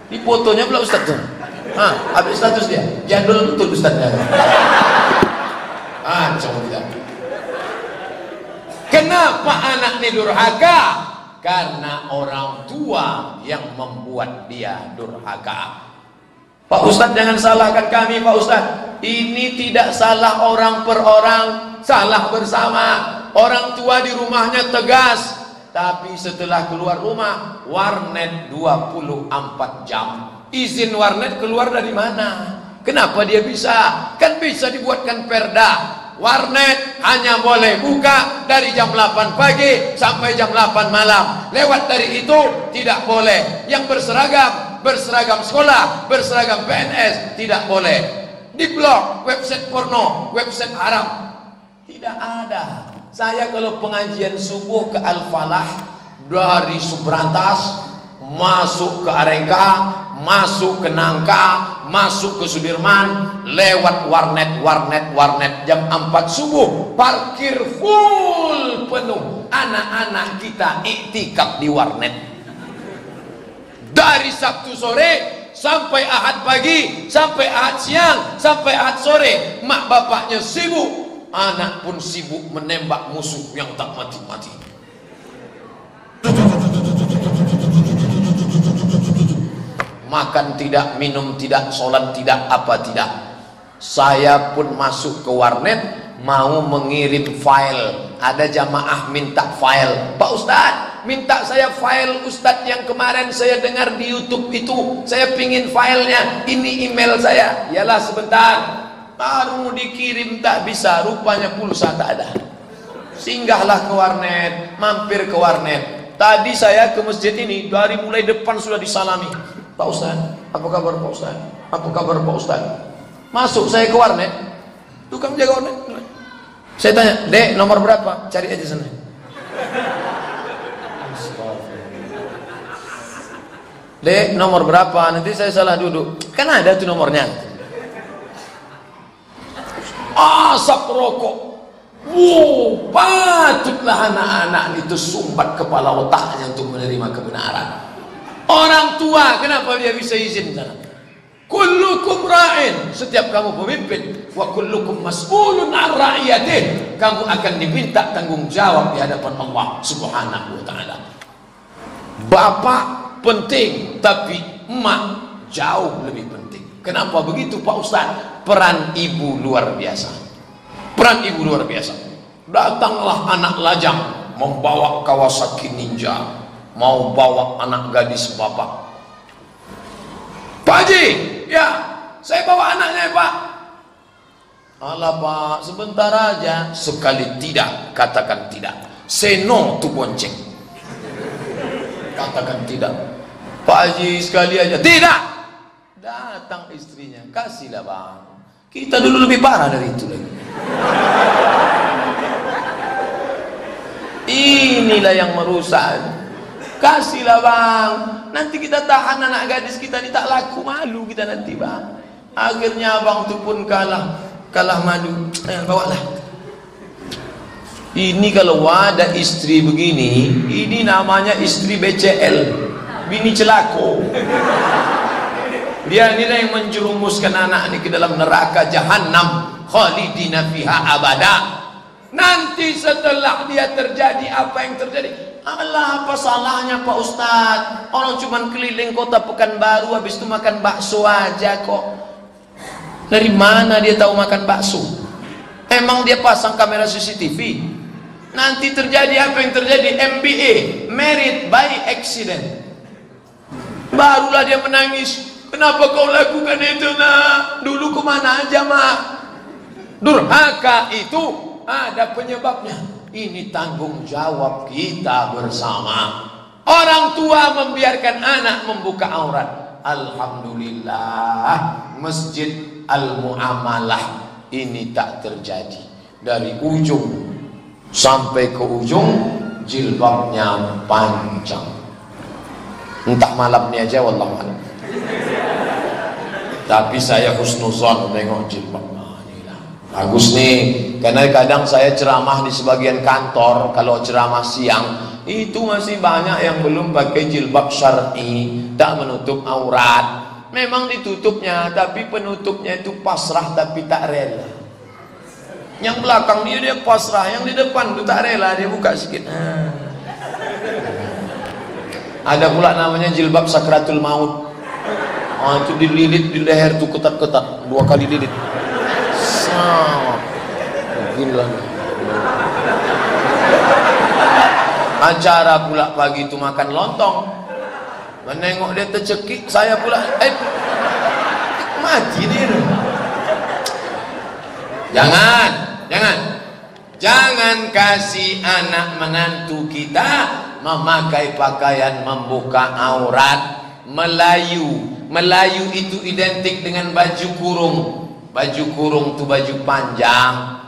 Di fotonya pula Ustaz tuh. Habis status dia, jadul betul Ustaznya. Coba tidak. Kenapa anak ini durhaka? Karena orang tua yang membuat dia durhaka. Pak Ustadz jangan salahkan kami Pak Ustadz. Ini tidak salah orang per orang, salah bersama. Orang tua di rumahnya tegas, tapi setelah keluar rumah warnet 24 jam. Izin warnet keluar dari mana? Kenapa dia bisa? Kan bisa dibuatkan perda. Warnet hanya boleh buka dari jam 8 pagi sampai jam 8 malam. Lewat dari itu tidak boleh. Yang berseragam sekolah, berseragam PNS tidak boleh. Di blog, website porno, website haram tidak ada. Saya kalau pengajian subuh ke Al-Falah dari Subrantas masuk ke Areka, masuk ke Nangka, masuk ke Sudirman, lewat warnet jam 4 subuh, parkir full penuh, anak-anak kita iktikaf di warnet dari Sabtu sore sampai Ahad pagi, sampai Ahad siang, sampai Ahad sore. Mak bapaknya sibuk, anak pun sibuk menembak musuh yang tak mati-mati. Makan tidak, minum tidak, sholat tidak, apa tidak. Saya pun masuk ke warnet mau mengirim file. Ada jamaah minta file. Pak Ustadz, minta saya file Ustadz yang kemarin saya dengar di YouTube itu. Saya pingin filenya. Ini email saya. Yalah sebentar. Baru dikirim tak bisa. Rupanya pulsa tak ada. Singgahlah ke warnet, mampir ke warnet. Tadi saya ke masjid ini dari mulai depan sudah disalami. Pak Ustaz, apa kabar Pak Ustaz? Apa kabar Pak Ustaz? Masuk saya ke warnet, tukang jaga warnet. Saya tanya, Dek, nomor berapa? Cari aja sana. Dek, nomor berapa? Nanti saya salah duduk. Kan ada tuh nomornya. Asap rokok. Wow, patutlah anak-anak itu sumbat kepala otaknya untuk menerima kebenaran. Orang tua, kenapa dia bisa izin sana? Kullukum ra'in, setiap kamu pemimpin, wa kullukum mas'ulun 'an ra'iyatihi, kamu akan diminta tanggung jawab di hadapan Allah Subhanahu wa taala. Bapak penting, tapi emak jauh lebih penting. Kenapa begitu Pak Ustaz? Peran ibu luar biasa. Peran ibu luar biasa. Datanglah anak lajang membawa Kawasaki Ninja, mau bawa anak gadis bapak. Pak Haji, ya saya bawa anaknya Pak. Alah Pak, sebentar aja. Sekali tidak, katakan tidak. Say no to bonceng. Katakan tidak. Pak Haji sekali aja. Tidak. Datang istrinya, kasihlah Bang. Kita dulu lebih parah dari itu lagi. Inilah yang merusak. Kasihlah Bang. Nanti kita tahan anak gadis kita ini tak laku, malu kita nanti Bang. Akhirnya abang tu pun kalah madu. Bawalah. Ini kalau ada istri begini, ini namanya istri BCL, bini celako. Dia inilah yang menjerumuskan anak ini ke dalam neraka jahanam, khalidina fiha abada. Nanti setelah dia terjadi apa yang terjadi? Alah, apa salahnya Pak Ustadz? Orang cuma keliling kota Pekanbaru, habis itu makan bakso aja kok. Dari mana dia tahu makan bakso? Emang dia pasang kamera CCTV? Nanti terjadi apa yang terjadi? MBA, married by accident. Barulah dia menangis. Kenapa kau lakukan itu nak? Dulu kemana aja mak? Durhaka itu ada penyebabnya. Ini tanggung jawab kita bersama. Orang tua membiarkan anak membuka aurat. Alhamdulillah, Masjid Al-Mu'amalah ini tak terjadi. Dari ujung sampai ke ujung jilbabnya panjang. Entah malam ni aja wallahu a'lam. Tapi saya husnuzon tengok jilbab. Bagus nih, karena kadang saya ceramah di sebagian kantor, kalau ceramah siang itu masih banyak yang belum pakai jilbab syar'i, tak menutup aurat. Memang ditutupnya, tapi penutupnya itu pasrah tapi tak rela. Yang belakang dia pasrah, yang di depan itu tak rela, dia buka sikit. Ada pula namanya jilbab sakratul maut. Itu dililit di leher tuh ketat-ketat, 2 kali lilit. Gila. Acara pula pagi itu makan lontong. Menengok dia tercekik, saya pula mati dia. Jangan kasih anak menantu kita memakai pakaian membuka aurat. Melayu itu identik dengan baju kurung. Baju kurung itu baju panjang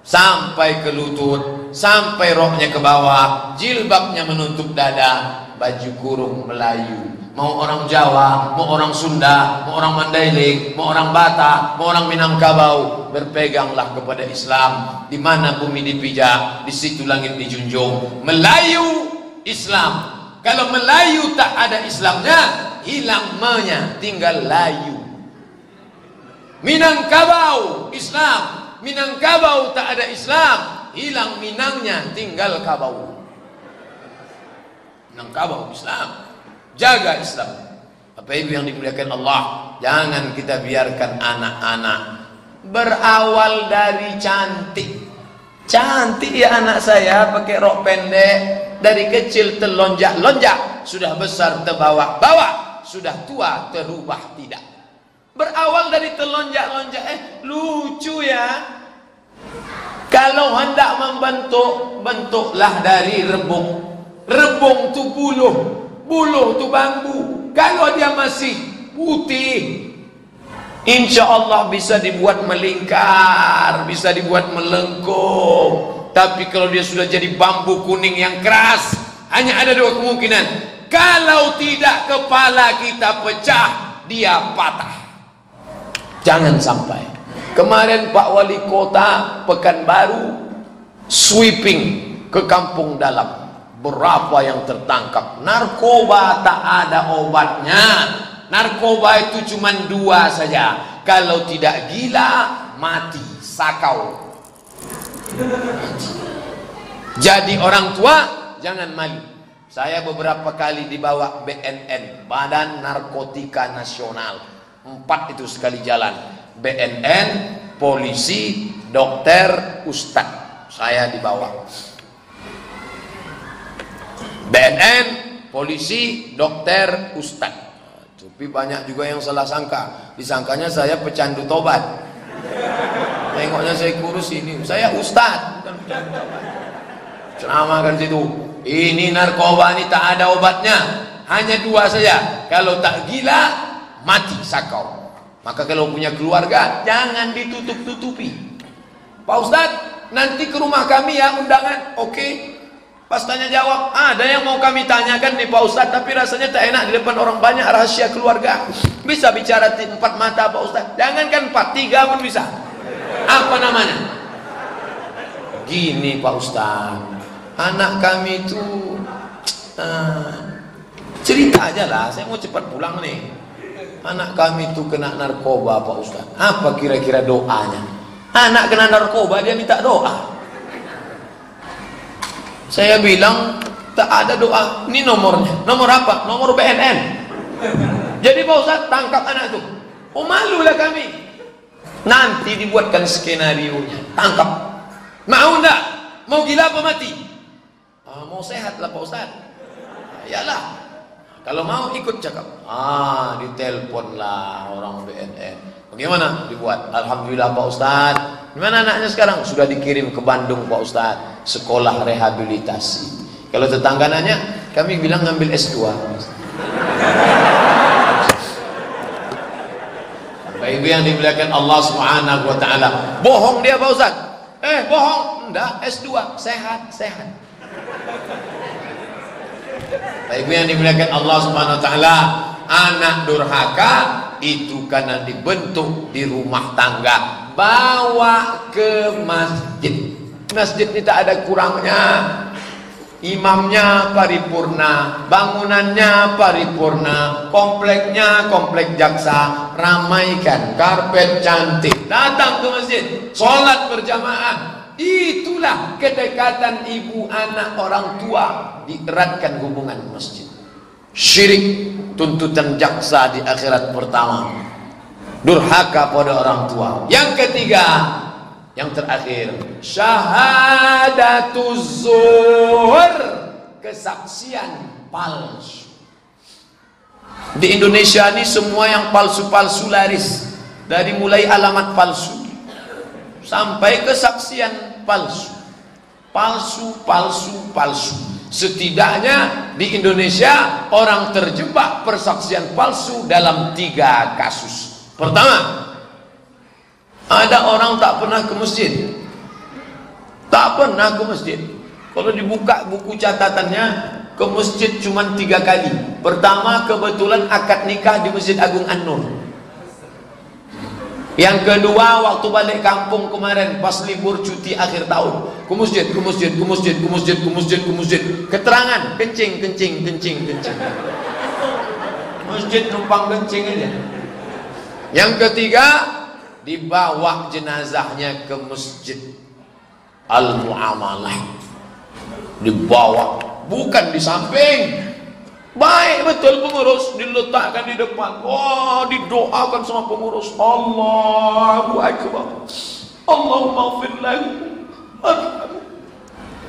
sampai ke lutut, sampai roknya ke bawah, jilbabnya menutup dada. Baju kurung Melayu. Mau orang Jawa, mau orang Sunda, mau orang Mandailing, mau orang Batak, mau orang Minangkabau, berpeganglah kepada Islam. Di mana bumi dipijak, di situ langit dijunjung. Melayu Islam. Kalau Melayu tak ada Islamnya, hilang me-nya, tinggal layu. Minangkabau Islam, Minangkabau tak ada Islam, hilang Minangnya, tinggal Kabau. Minangkabau Islam, jaga Islam. Bapak Ibu yang dimuliakan Allah, jangan kita biarkan anak-anak berawal dari cantik. Cantik ya anak saya, pakai rok pendek, dari kecil terlonjak-lonjak, sudah besar terbawa-bawa, sudah tua terubah tidak. Berawal dari terlonjak-lonjak, lucu ya. Kalau hendak membentuk, bentuklah dari rebung. Rebung tu buluh, buluh tu bambu. Kalau dia masih putih, insya Allah bisa dibuat melingkar, bisa dibuat melengkung. Tapi kalau dia sudah jadi bambu kuning yang keras, hanya ada dua kemungkinan. Kalau tidak kepala kita pecah, dia patah. Jangan sampai. Kemarin Pak Wali Kota Pekanbaru sweeping ke kampung dalam. Berapa yang tertangkap? Narkoba tak ada obatnya. Narkoba itu cuma dua saja. Kalau tidak gila, mati, sakau. Jadi orang tua jangan malu. Saya beberapa kali dibawa BNN, Badan Narkotika Nasional. 4 itu sekali jalan. BNN, polisi, dokter, ustadz. Saya dibawa. BNN, polisi, dokter, ustadz. Tapi banyak juga yang salah sangka. Disangkanya saya pecandu tobat. Tengoknya saya kurus ini. Saya ustadz, bukan pecandu tobat. Ceramahkan situ. Ini narkoba ini tak ada obatnya. Hanya dua saja. Kalau tak gila, mati, sakau. Maka kalau punya keluarga, jangan ditutup-tutupi. Pak Ustadz, nanti ke rumah kami ya undangan. Oke. Pas tanya jawab, ada yang mau kami tanyakan nih Pak Ustadz, tapi rasanya tak enak di depan orang banyak, rahasia keluarga. Bisa bicara 4 mata Pak Ustadz? Jangankan 4, 3 pun bisa. Apa namanya? Gini Pak Ustadz, anak kami itu cerita aja lah, saya mau cepat pulang nih. Anak kami itu kena narkoba Pak Ustadz. Apa kira-kira doanya? Anak kena narkoba dia minta doa. Saya bilang tak ada doa. Ini nomornya. Nomor apa? Nomor BNN. Jadi Pak Ustadz tangkap anak itu. Oh malulah kami. Nanti dibuatkan skenario nya. Tangkap. Mau enggak? Mau gila apa mati? Mau sehat lah Pak Ustadz. Yalah. Kalau mau ikut cakap. Ditelepon lah orang BNN. Bagaimana dibuat? Alhamdulillah Pak Ustadz. Gimana anaknya sekarang? Sudah dikirim ke Bandung Pak Ustadz, sekolah rehabilitasi. Kalau tetangga nanya, kami bilang ngambil S2. Bapak Ibu yang dimuliakan Allah Subhanahu wa taala. Bohong dia Pak Ustadz. Bohong. Enggak, S2, sehat. Bapak Ibu yang dimuliakan Allah Subhanahu wa taala, anak durhaka itu karena dibentuk di rumah tangga, bawa ke masjid. Masjid ini tak ada kurangnya. Imamnya paripurna, bangunannya paripurna, kompleknya komplek jaksa, ramaikan, karpet cantik, datang ke masjid, sholat berjamaah. Itulah kedekatan ibu anak orang tua, dieratkan hubungan masjid. Syirik, tuntutan jaksa di akhirat pertama, durhaka pada orang tua. Yang ketiga, yang terakhir, syahadatuz zur, kesaksian palsu. Di Indonesia ini semua yang palsu-palsu laris. Dari mulai alamat palsu, sampai kesaksian palsu. Setidaknya di Indonesia orang terjebak persaksian palsu dalam 3 kasus. Pertama, ada orang tak pernah ke masjid. Kalau dibuka buku catatannya, ke masjid cuma 3 kali. Pertama, kebetulan akad nikah di Masjid Agung An-Nur. Yang kedua, waktu balik kampung kemarin pas libur cuti akhir tahun, ke masjid. Keterangan kencing. Masjid numpang kencing aja. Yang ketiga, dibawa jenazahnya ke Masjid Al-Mu'amalah. Dibawa, bukan di samping. Baik betul pengurus, diletakkan di depan. Wah, didoakan sama pengurus. Allahu Akbar. Allahumma ighfir lahu.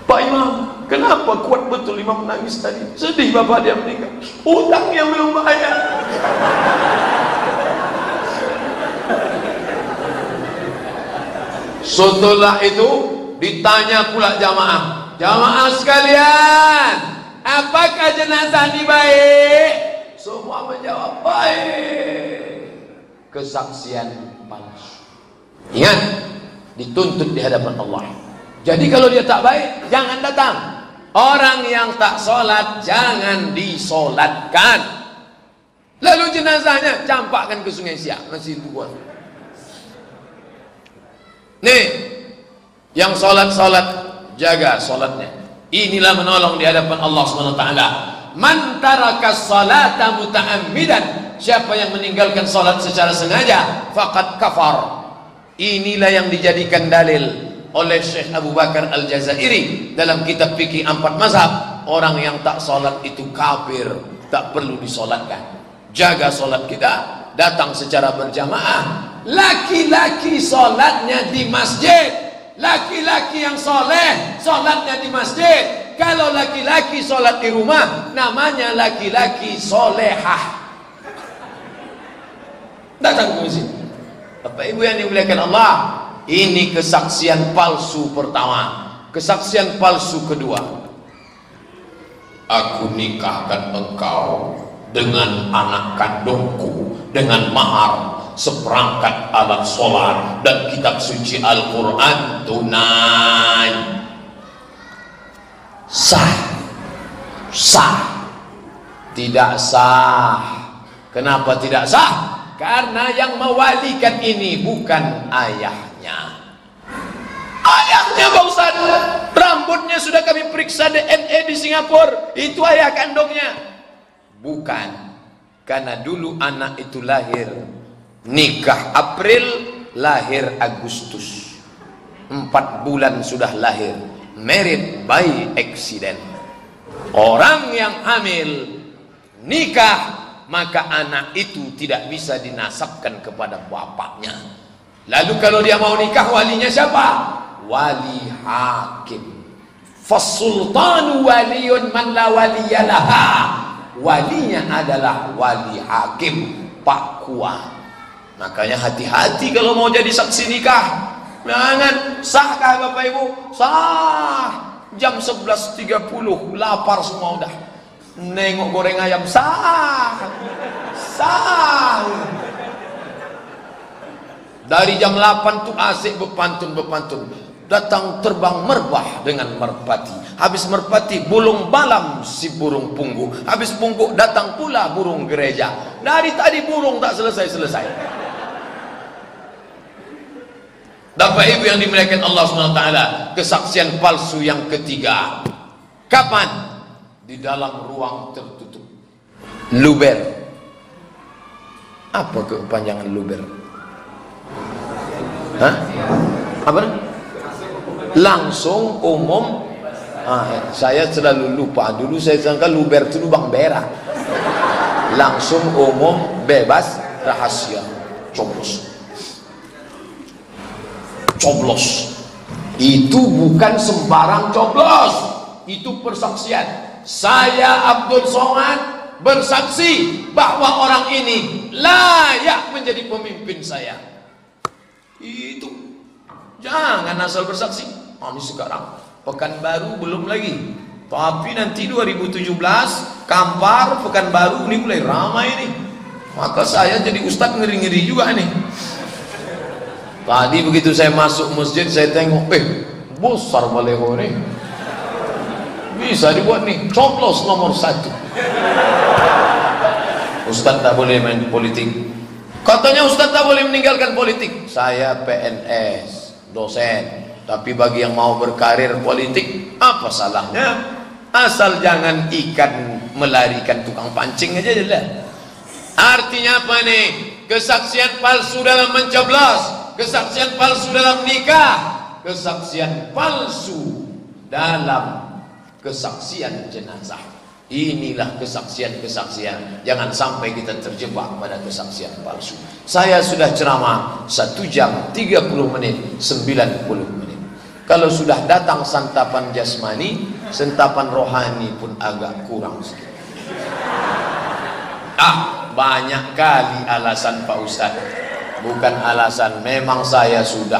Pak Imam, kenapa kuat betul Imam menangis tadi? Sedih bapak dia meninggal. Utang yang belum bayar. Setelah itu ditanya pula jamaah sekalian, apakah jenazah ini baik? Semua menjawab baik. Kesaksian palsu. Ingat, dituntut di hadapan Allah. Jadi kalau dia tak baik, jangan datang. Orang yang tak sholat jangan disolatkan. Lalu jenazahnya campakkan ke Sungai Siak, masih buat. Nih, yang sholat jaga sholatnya. Inilah menolong di hadapan Allah SWT. Man tarakas salata muta'ammidan, siapa yang meninggalkan sholat secara sengaja, faqad kafar. Inilah yang dijadikan dalil oleh Syekh Abu Bakar Al-Jazairi dalam kitab fikih 4 mazhab. Orang yang tak sholat itu kafir, tak perlu disolatkan. Jaga sholat kita, datang secara berjamaah. Laki-laki sholatnya di masjid, laki-laki yang soleh sholatnya di masjid. Kalau laki-laki sholat di rumah, namanya laki-laki solehah. Datang ke masjid. Bapak Ibu yang dimuliakan Allah, ini kesaksian palsu pertama. Kesaksian palsu kedua, aku nikahkan engkau dengan anak kandungku dengan mahar seperangkat alat sholat dan kitab suci Al-Quran tunai. Sah? Tidak sah. Kenapa tidak sah? Karena yang mewalikan ini bukan ayahnya. Ayahnya Pak Ustaz, rambutnya sudah kami periksa DNA di Singapura, itu ayah kandungnya. Bukan, karena dulu anak itu lahir nikah April, lahir Agustus, 4 bulan sudah lahir, married by accident. Orang yang hamil nikah, maka anak itu tidak bisa dinasabkan kepada bapaknya. Lalu kalau dia mau nikah, walinya siapa? Wali hakim. Fasultanu waliyun man la waliyalaha. Walinya adalah wali hakim, Pak Kuah. Makanya hati-hati kalau mau jadi saksi nikah. Jangan. Sahkah Bapak Ibu? Sah. Jam 11.30 lapar semua udah. Nengok goreng ayam, sah. Dari jam 8 tuh asik bepantun. Datang terbang merbah dengan merpati. Habis merpati bulung balam si burung punggu. Habis punggu datang pula burung gereja. Dari tadi burung tak selesai. Bapak Ibu yang dimuliakan Allah SWT, kesaksian palsu yang ketiga. Kapan? Di dalam ruang tertutup. Luber. Apa kepanjangan luber? Hah? Apa? Langsung umum. Saya selalu lupa. Dulu saya sangka luber itu lubang berak. Langsung umum, bebas, rahasia. Coblos. Itu bukan sembarang coblos. Itu persaksian. Saya Abdul Somad bersaksi bahwa orang ini layak menjadi pemimpin saya. Itu Jangan asal bersaksi. Ini sekarang Pekanbaru belum lagi, tapi nanti 2017 Kampar, Pekanbaru ini mulai ramai nih. Maka saya jadi ustadz ngeri-ngeri juga nih. Tadi begitu saya masuk masjid, saya tengok, besar baleho nih, bisa dibuat nih coblos nomor 1. Ustadz tak boleh main politik. Katanya ustadz tak boleh meninggalkan politik. Saya PNS, dosen, tapi bagi yang mau berkarir politik, apa salahnya? Asal jangan ikan melarikan tukang pancing aja jelas. Artinya apa nih? Kesaksian palsu dalam mencoblos, kesaksian palsu dalam nikah, kesaksian palsu dalam kesaksian jenazah. Inilah kesaksian-kesaksian. Jangan sampai kita terjebak pada kesaksian palsu. Saya sudah ceramah 1 jam 30 menit 90 menit. Kalau sudah datang santapan jasmani, santapan rohani pun agak kurang sedikit. Banyak kali alasan Pak Ustadz. Bukan alasan, memang saya sudah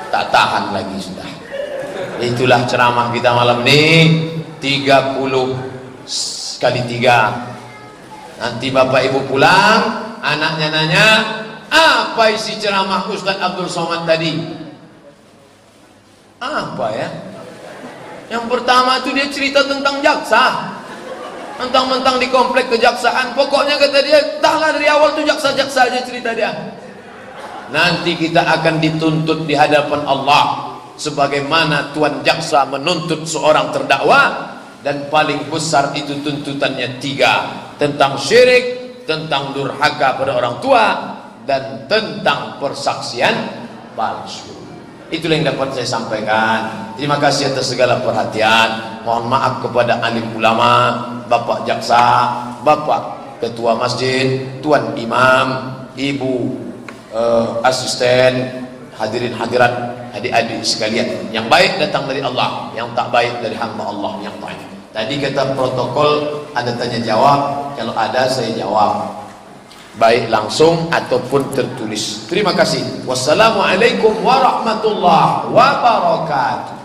tak tahan lagi sudah. Itulah ceramah kita malam ini, 30 kali 3. Nanti bapak ibu pulang, anaknya nanya, apa isi ceramah Ustadz Abdul Somad tadi? Apa ya? Yang pertama itu dia cerita tentang jaksa, mentang-mentang di komplek kejaksaan. Pokoknya kata dia, entahlah dari awal tuh jaksa-jaksa aja cerita dia. Nanti kita akan dituntut di hadapan Allah sebagaimana tuan jaksa menuntut seorang terdakwa. Dan paling besar itu tuntutannya 3, tentang syirik, tentang durhaka pada orang tua, dan tentang persaksian palsu. Itulah yang dapat saya sampaikan. Terima kasih atas segala perhatian. Mohon maaf kepada alim ulama, bapak jaksa, bapak ketua masjid, tuan imam, ibu asisten, hadirin hadirat, adik-adik sekalian. Yang baik datang dari Allah, yang tak baik dari hamba Allah yang baik. Tadi kata protokol ada tanya jawab, kalau ada saya jawab, baik langsung ataupun tertulis. Terima kasih. Wassalamualaikum warahmatullahi wabarakatuh.